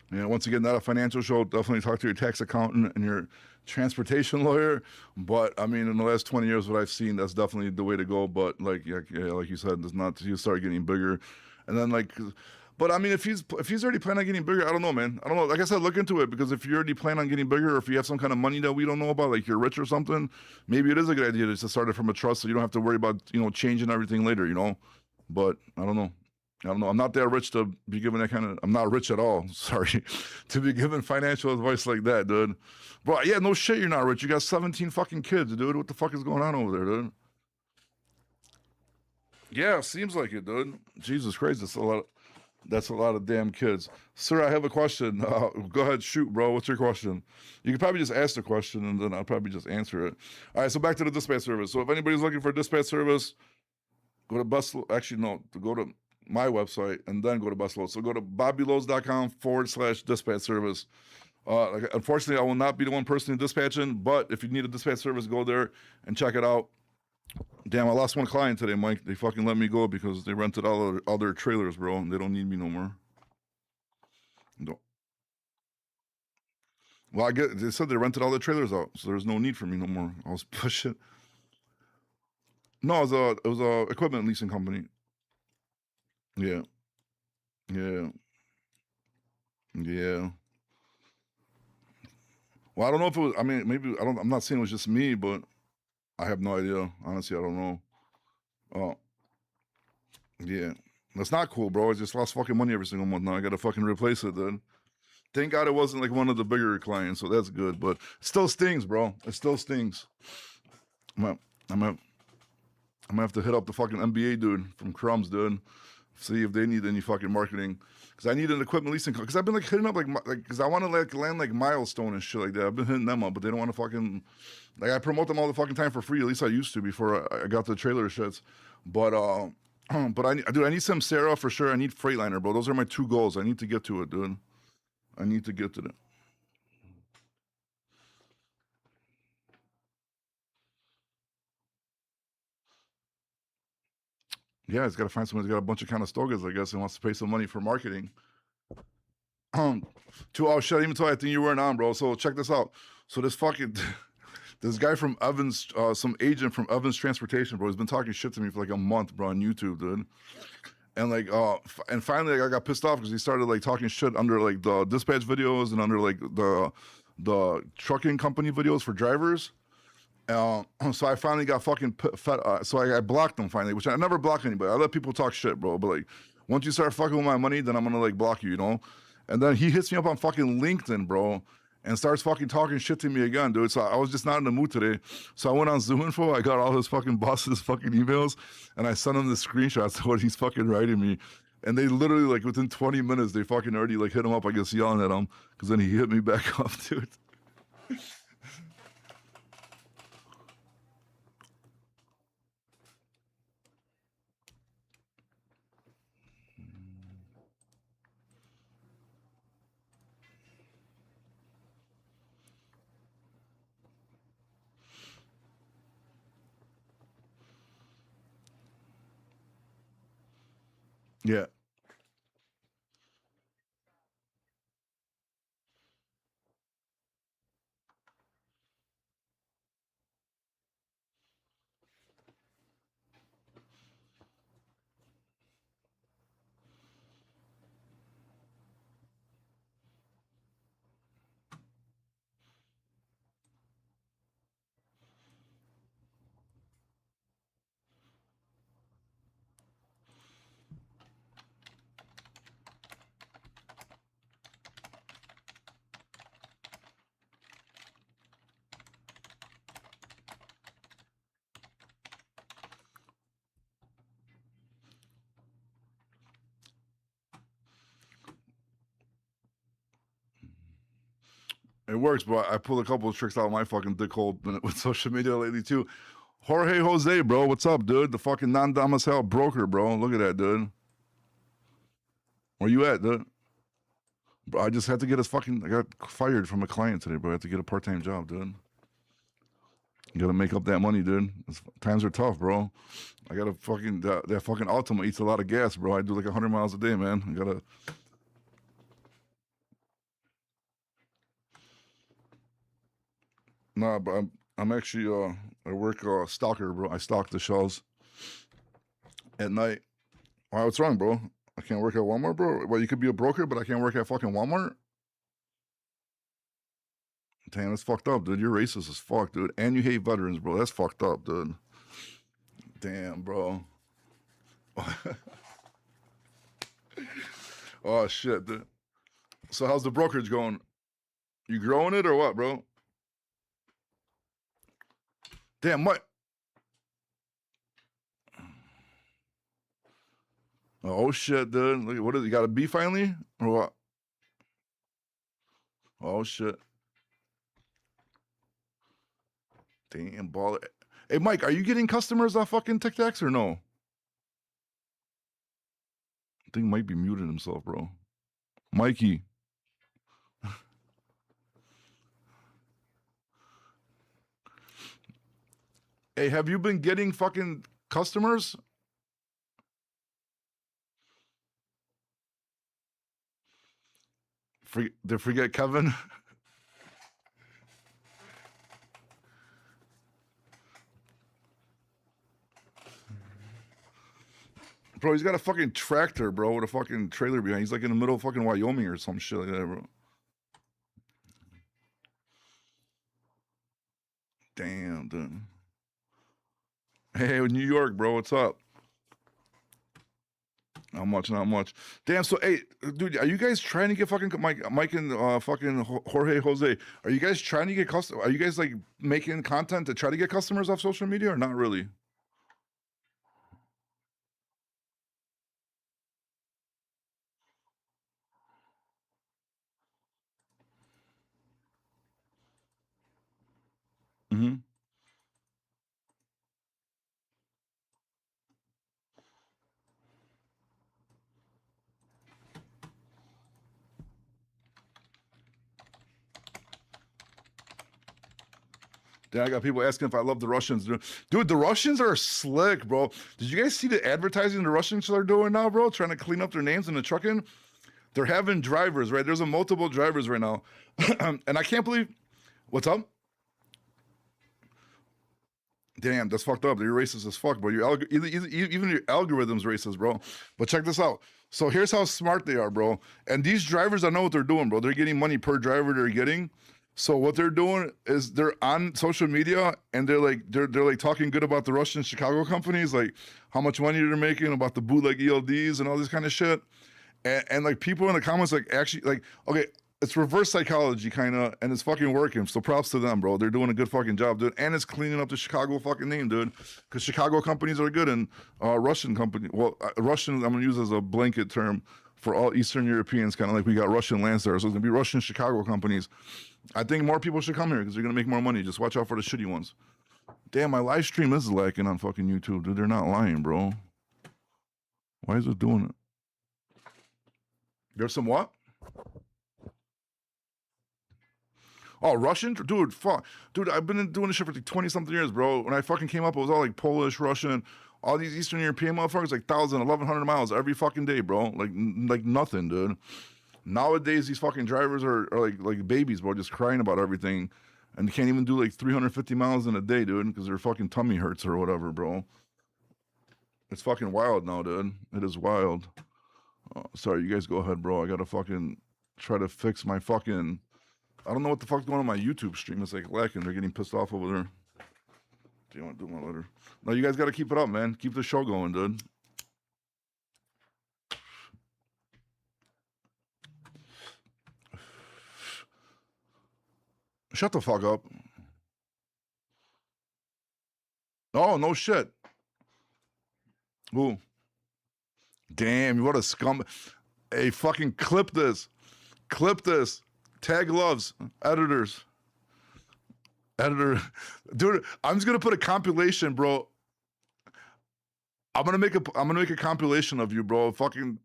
Once again, not a financial show. Definitely talk to your tax accountant and your transportation lawyer. But I mean, in the last 20 years, what I've seen, that's definitely the way to go. But like you said, does not you start getting bigger, and then but I mean, if he's already planning on getting bigger, I don't know, man. I don't know. Like I said, look into it because if you already plan on getting bigger, or if you have some kind of money that we don't know about, like you're rich or something, maybe it is a good idea to start it from a trust, so you don't have to worry about changing everything later. But I don't know. I don't know. I'm not that rich to be given that kind of. I'm not rich at all. Sorry, to be given financial advice like that, dude. Bro, yeah, no shit, you're not rich. You got 17 fucking kids, dude. What the fuck is going on over there, dude? Yeah, seems like it, dude. Jesus Christ, that's a lot. That's a lot of damn kids. Sir, I have a question. Go ahead, shoot, bro. What's your question? You could probably just ask the question and then I'll probably just answer it. All right, so back to the dispatch service. So if anybody's looking for a dispatch service, go to bus. Actually, no, go to my website and then go to busloads. So go to bobbyloads.com/dispatch service. Unfortunately, I will not be the one person dispatching, but if you need a dispatch service, go there and check it out. Damn, I lost one client today, Mike. They fucking let me go because they rented all their trailers, bro, and they don't need me no more. No. Well, they said they rented all the trailers out, so there's no need for me no more. I was pushing. No, it was a equipment leasing company. Yeah, yeah, yeah. Well, I don't know if it was. I mean, maybe I don't. I'm not saying it was just me, but I have no idea. Honestly, I don't know. Oh, yeah. That's not cool, bro. I just lost fucking money every single month. Now I gotta fucking replace it, then. Thank God it wasn't like one of the bigger clients, so that's good. But it still stings, bro. It still stings. I'm gonna, I'm gonna, I'm gonna have to hit up the fucking MBA dude from Crumbs, dude. See if they need any fucking marketing. Because I need an equipment leasing. Because I've been like hitting up because I want to like land like Milestone and shit like that. I've been hitting them up, but they don't want to fucking like I promote them all the fucking time for free. At least I used to before I got the trailer shits. But but I need some Sarah for sure. I need Freightliner, bro. Those are my two goals. I need to get to it, dude. I need to get to it. Yeah, he's got to find someone who's got a bunch of Conestogas, I guess, and wants to pay some money for marketing. Oh shit! I even told you I think you weren't on, bro. So check this out. So this fucking this guy from Evans, some agent from Evans Transportation, bro, he's been talking shit to me for like a month, bro, on YouTube, dude. And like, and finally, like, I got pissed off because he started like talking shit under like the dispatch videos and under like the trucking company videos for drivers. So I finally got fucking fed. So I blocked him finally, which I never block anybody. I let people talk shit, bro. But like, once you start fucking with my money, then I'm gonna like block you, you know. And then he hits me up on fucking LinkedIn, bro, and starts fucking talking shit to me again, dude. So I was just not in the mood today. So I went on Zoom Info. I got all his fucking boss's fucking emails, and I sent him the screenshots of what he's fucking writing me. And they literally like within 20 minutes, they fucking already like hit him up. I guess yelling at him because then he hit me back up, dude. Yeah. It works, but I pulled a couple of tricks out of my fucking dick hole with social media lately too. Jorge Jose, bro, what's up, dude? The fucking non-domicile broker, bro. Look at that, dude. Where you at, dude? Bro, I just had to get his fucking. I got fired from a client today, bro. I had to get a part-time job, dude. You gotta make up that money, dude. Times are tough, bro. I gotta fucking that fucking Altima eats a lot of gas, bro. I do like 100 miles a day, man. I gotta. Nah, but I'm actually I work stalker, bro. I stalk the shelves at night. Why? What's wrong, bro? I can't work at Walmart, bro. Well, you could be a broker, but I can't work at fucking Walmart. Damn, that's fucked up, dude. You're racist as fuck, dude. And you hate veterans, bro. That's fucked up, dude. Damn, bro. Oh shit, dude. So how's the brokerage going? You growing it or what, bro? Damn, what? Oh shit, dude. Look, what is it? You got a B finally? Or what? Oh shit. Damn, ball. Hey, Mike, are you getting customers off fucking Tic Tacs or no? I think Mike be muted himself, bro. Mikey. Hey, have you been getting fucking customers? Forget Kevin. Bro, he's got a fucking tractor, bro, with a fucking trailer behind. He's like in the middle of fucking Wyoming or some shit like that, bro. Damn, dude. Hey, New York, bro, what's up? Not much, not much. Damn, so hey, dude, are you guys trying to get fucking Mike and fucking Jorge Jose? Are you guys trying to get Are you guys like making content to try to get customers off social media or not really? Mm-hmm. Then I got people asking if I love the Russians. Dude, the Russians are slick, bro. Did you guys see the advertising the Russians are doing now, bro? Trying to clean up their names in the trucking. They're having drivers, right? There's a multiple drivers right now. And I can't believe, what's up? Damn, that's fucked up. You're racist as fuck, bro. Even your algorithm's racist, bro. But check this out. So here's how smart they are, bro. And these drivers, I know what they're doing, bro. They're getting money per driver they're getting. So what they're doing is they're on social media and they're like talking good about the Russian Chicago companies, like how much money they're making, about the bootleg ELDs and all this kind of shit. And like people in the comments like actually like, okay, it's reverse psychology kind of, and it's fucking working. So props to them, bro. They're doing a good fucking job, dude. And it's cleaning up the Chicago fucking name, dude. Because Chicago companies are good, and Russian company, well, Russian I'm gonna use as a blanket term for all Eastern Europeans, kind of like we got Russian Lancer, so it's gonna be Russian Chicago companies. I think more people should come here because they're gonna make more money. Just watch out for the shitty ones. Damn, my live stream is lacking on fucking YouTube, dude. They're not lying, bro. Why is it doing it? There's some what? Oh, Russian? Dude, fuck. Dude, I've been doing this shit for like 20-something years, bro. When I fucking came up, it was all like Polish, Russian, all these Eastern European motherfuckers, like 1,000, 1,100 miles every fucking day, bro. Like nothing, dude. Nowadays, these fucking drivers are like babies, bro, just crying about everything. And they can't even do like 350 miles in a day, dude, because their fucking tummy hurts or whatever, bro. It's fucking wild now, dude. It is wild. Sorry, you guys go ahead, bro. I gotta fucking try to fix my fucking... I don't know what the fuck's going on my YouTube stream. It's like lacking. They're getting pissed off over there. Do you want to do my letter? No, you guys got to keep it up, man. Keep the show going, dude. Shut the fuck up. Oh, no shit. Ooh. Damn, what a scum. Hey, fucking clip this. Clip this. Tag loves. Editors. Editor. Dude, I'm just gonna put a compilation, bro. I'm gonna make a compilation of you, bro. Fucking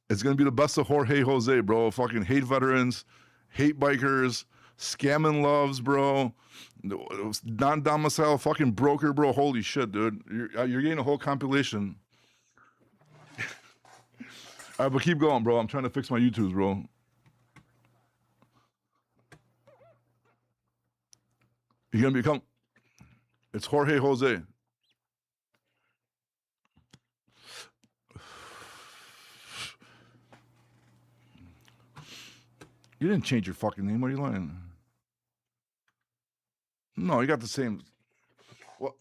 it's gonna be the best of Jorge Jose, bro. Fucking hate veterans, hate bikers, scamming loves, bro. Non-domicile fucking broker, bro. Holy shit, dude. You're getting a whole compilation. All right, but keep going, bro. I'm trying to fix my YouTubes, bro. You're gonna become... It's Jorge Jose. You didn't change your fucking name. What are you lying? No, you got the same. What?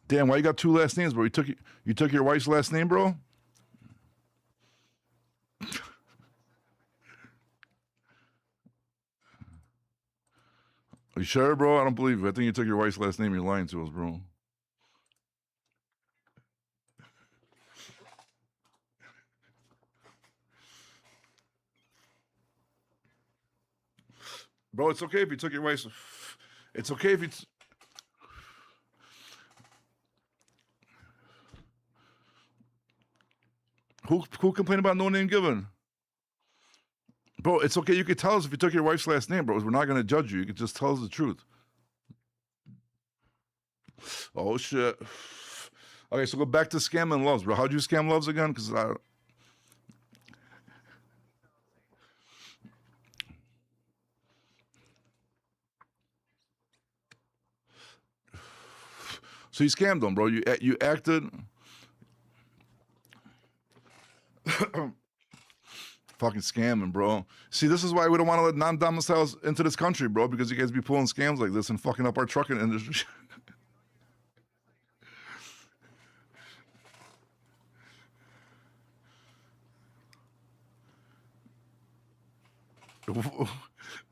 Damn, why you got two last names, bro? You took your wife's last name, bro? Are you sure, bro? I don't believe you. I think you took your wife's last name. You're lying to us, bro. Bro, it's okay if you took your wife's... It's okay if you... Who complained about no name given? Bro, it's okay. You could tell us if you took your wife's last name, bro. We're not going to judge you. You can just tell us the truth. Oh, shit. Okay, so go back to scamming loves, bro. How'd you scam loves again? Because I... So you scammed them, bro. You acted... Fucking scamming, bro. See, this is why we don't want to let non-domiciles into this country, bro, because you guys be pulling scams like this and fucking up our trucking industry.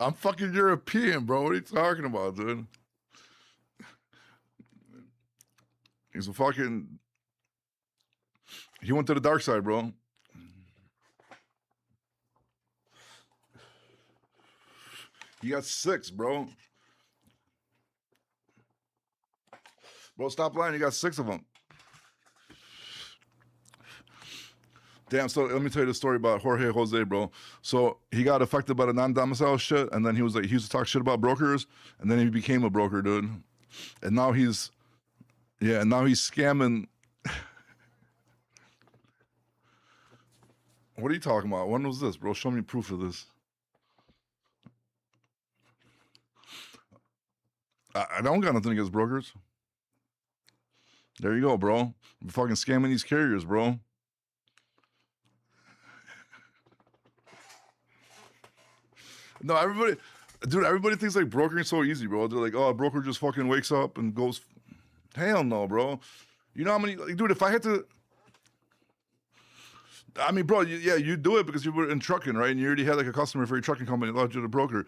I'm fucking European, bro. What are you talking about, dude? He's a fucking... He went to the dark side, bro. He got 6, bro. Bro, stop lying. You got 6 of them. Damn, so let me tell you the story about Jorge Jose, bro. So he got affected by the non-domicile shit, and then he used to talk shit about brokers, and then he became a broker, dude. And now he's scamming. What are you talking about? When was this, bro? Show me proof of this. I don't got nothing against brokers. There you go, bro. I'm fucking scamming these carriers, bro. No, everybody thinks like brokering is so easy, bro. They're like, oh, a broker just fucking wakes up and goes. Hell no, bro. You know how many, like, dude, if I had to, I mean, bro, you do it because you were in trucking, right? And you already had like a customer for your trucking company, allowed you to broker.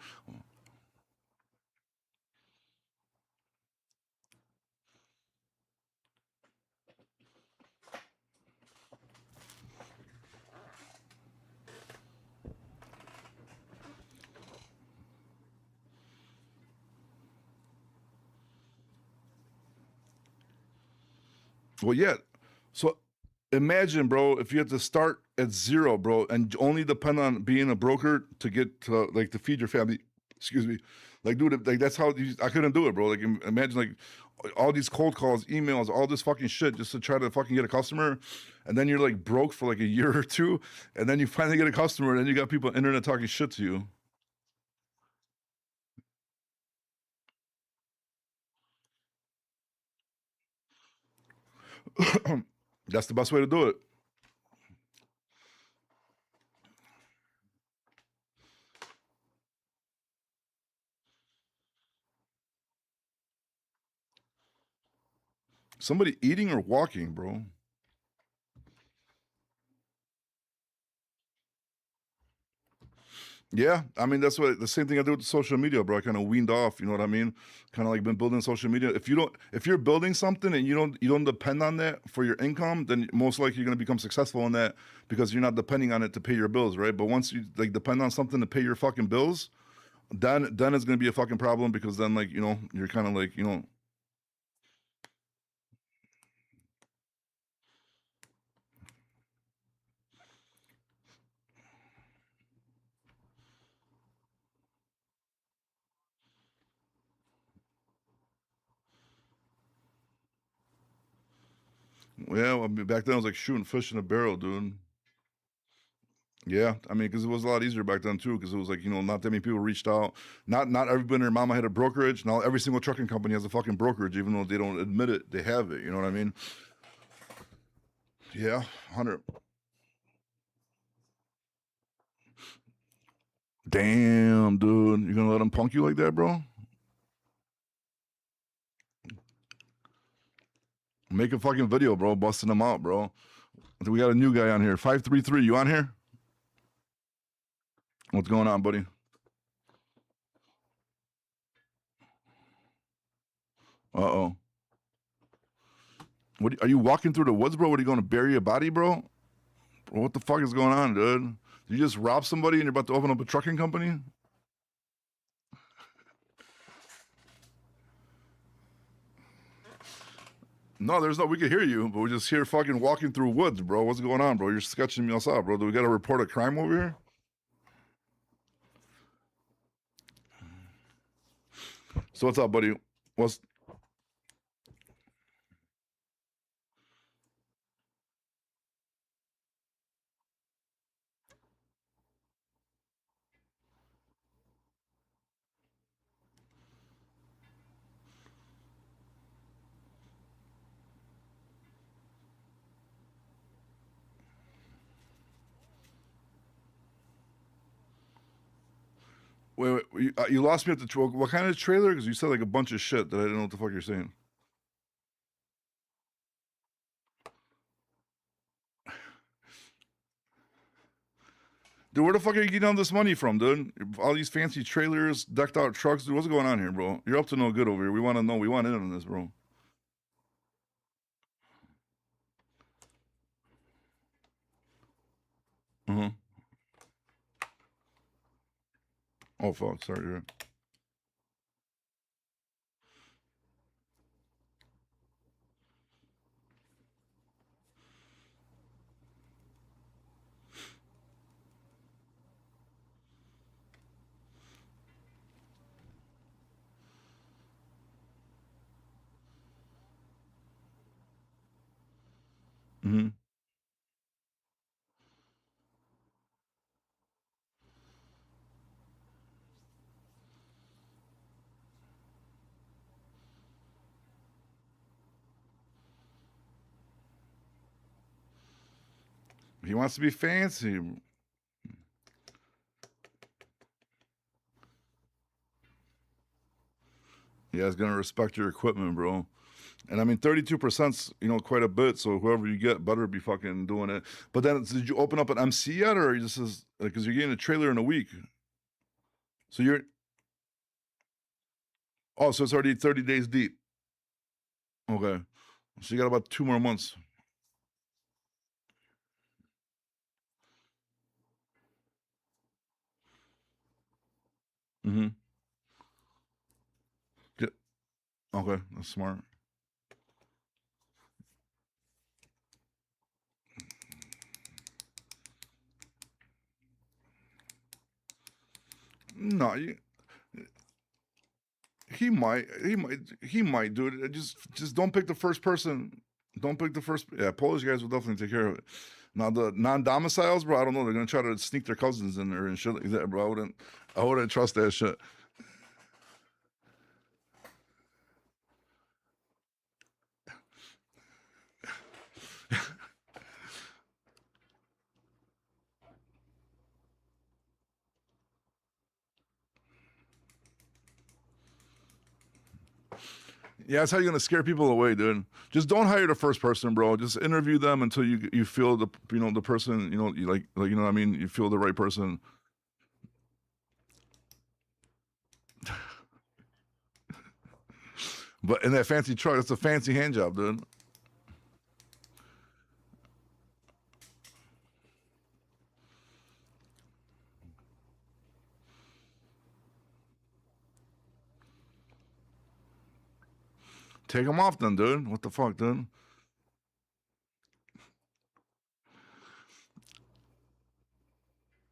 Well, yeah. So imagine, bro, if you had to start at zero, bro, and only depend on being a broker to get to like to feed your family. Excuse me. Like, dude, like that's how I couldn't do it, bro. Like, imagine like all these cold calls, emails, all this fucking shit just to try to fucking get a customer, and then you're like broke for like a year or two, and then you finally get a customer, and then you got people on the internet talking shit to you. That's the best way to do it. Somebody eating or walking, bro. Yeah, I mean that's what the same thing I did with social media, bro. I kind of weaned off, you know what I mean? Kind of like been building social media. If you're building something and you don't depend on that for your income, then most likely you're gonna become successful in that because you're not depending on it to pay your bills, right? But once you like depend on something to pay your fucking bills, then it's gonna be a fucking problem because then like you're kind of like well, I mean, back then I was like shooting fish in a barrel, dude. Yeah, I mean, because it was a lot easier back then too. Because it was like not that many people reached out. Not everybody and their mama had a brokerage. Now every single trucking company has a fucking brokerage, even though they don't admit it. They have it. You know what I mean? Yeah, 100. Damn, dude, you gonna let them punk you like that, bro? Make a fucking video, bro, busting them out, bro. We got a new guy on here. 533, you on here? What's going on, buddy? Uh oh. What are you walking through the woods, bro? What are you going to bury a body, bro? Bro, what the fuck is going on, dude? Did you just rob somebody and you're about to open up a trucking company? No, there's no. We can hear you, but we're just here fucking walking through woods, bro. What's going on, bro? You're sketching me out, bro. Do we got to report a crime over here? So what's up, buddy? What's wait, you lost me at the what kind of trailer? Because you said like a bunch of shit that I didn't know what the fuck you're saying. Dude, where the fuck are you getting all this money from, dude? All these fancy trailers, decked out trucks, dude. What's going on here, bro? You're up to no good over here. We want to know. We want in on this, bro. Uh huh. Oh fuck, sorry. Yeah. Mm-hmm. He wants to be fancy. Yeah, he's gonna respect your equipment, bro. And I mean, 32%'s, quite a bit. So whoever you get better be fucking doing it. But then, did you open up an MC yet, or you just because you're getting a trailer in a week? So you're so it's already 30 days deep. Okay, so you got about 2 more months. Mm-hmm. Yeah. Okay, that's smart. No, he might do it. Just don't pick the first person. Don't pick the first. Yeah, Polish guys will definitely take care of it. Now the non-domiciles, bro, I don't know. They're gonna try to sneak their cousins in there and shit like that, bro. I wouldn't trust that shit. Yeah, that's how you're gonna scare people away, dude. Just don't hire the first person, bro. Just interview them until you feel the person, you like what I mean. You feel the right person. But in that fancy truck, that's a fancy hand job, dude. Take them off then, dude. What the fuck, dude?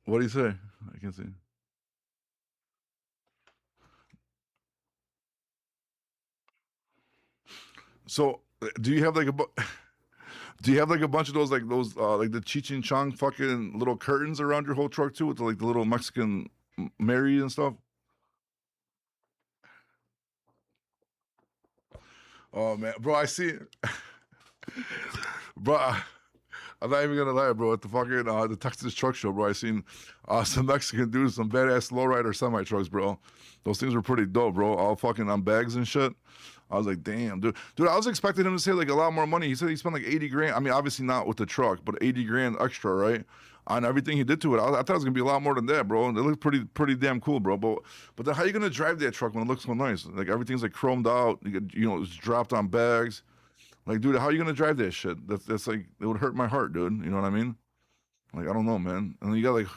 What do you say? I can see. So, do you have like a do you have like a bunch of those like the Cheech and Chong fucking little curtains around your whole truck too, with the little Mexican Mary and stuff? Oh man, bro, I see, bro. I'm not even gonna lie, bro. At the fucking the Texas Truck Show, bro, I seen some Mexican dudes, some badass lowrider semi trucks, bro. Those things were pretty dope, bro. All fucking on bags and shit. I was like, damn, dude. I was expecting him to say like a lot more money. He said he spent like 80 grand. I mean, obviously not with the truck, but 80 grand extra, right? On everything he did to it. I thought it was gonna be a lot more than that, bro. It looked pretty damn cool, bro. But then how you gonna drive that truck when it looks so nice? Like everything's like chromed out. It's dropped on bags. Like, dude, how are you gonna drive that shit? That's like it would hurt my heart, dude. You know what I mean? Like, I don't know, man. And then you got like,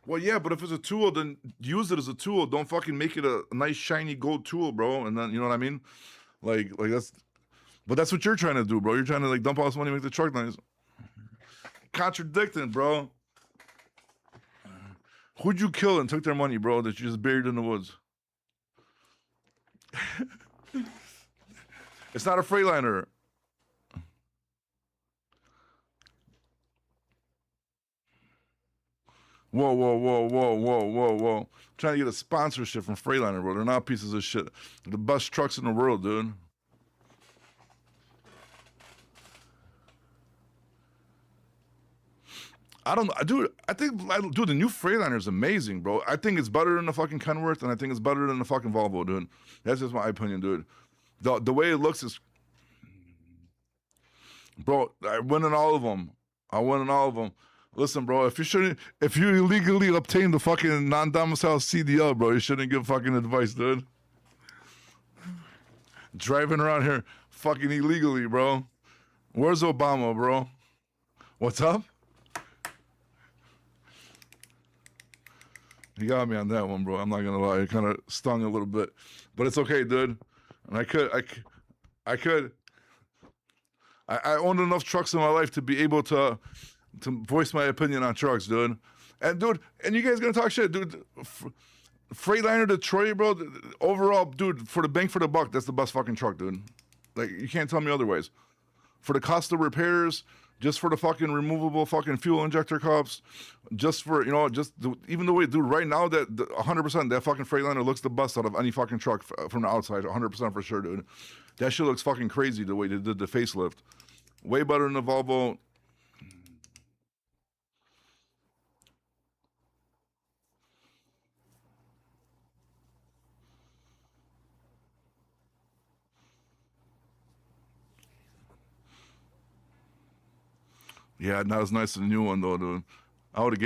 well, yeah, but if it's a tool, then use it as a tool. Don't fucking make it a nice shiny gold tool, bro. And then you know what I mean? Like but that's what you're trying to do, bro. You're trying to like dump all this money, make the truck nice. Contradicting, bro. Who'd you kill and took their money, bro? That you just buried in the woods? It's not a Freightliner. Whoa. Trying to get a sponsorship from Freightliner, bro. They're not pieces of shit. They're the best trucks in the world, dude. I don't know, dude. Dude, the new Freightliner is amazing, bro. I think it's better than the fucking Kenworth, and I think it's better than the fucking Volvo, dude. That's just my opinion, dude. The way it looks is, bro. I went in all of them. I went in all of them. Listen, bro. If you illegally obtain the fucking non-domicile CDL, bro, you shouldn't give fucking advice, dude. Driving around here fucking illegally, bro. Where's Obama, bro? What's up? You got me on that one, bro. I'm not gonna lie. It kind of stung a little bit, but it's okay, dude. And I could. I owned enough trucks in my life to be able to voice my opinion on trucks, dude. And dude, and you guys gonna talk shit, dude. Freightliner Detroit, bro. Overall, dude, for the bang for the buck, that's the best fucking truck, dude. Like you can't tell me otherwise. for the cost of repairs, just for the fucking removable fucking fuel injector cups, just for, you know, even the way, dude, right now that 100% that fucking Freightliner looks the best out of any fucking truck from the outside, 100% for sure, dude. That shit looks fucking crazy the way they did the facelift. Way better than the Volvo. Yeah, not as nice as the new one though, dude. I would have gave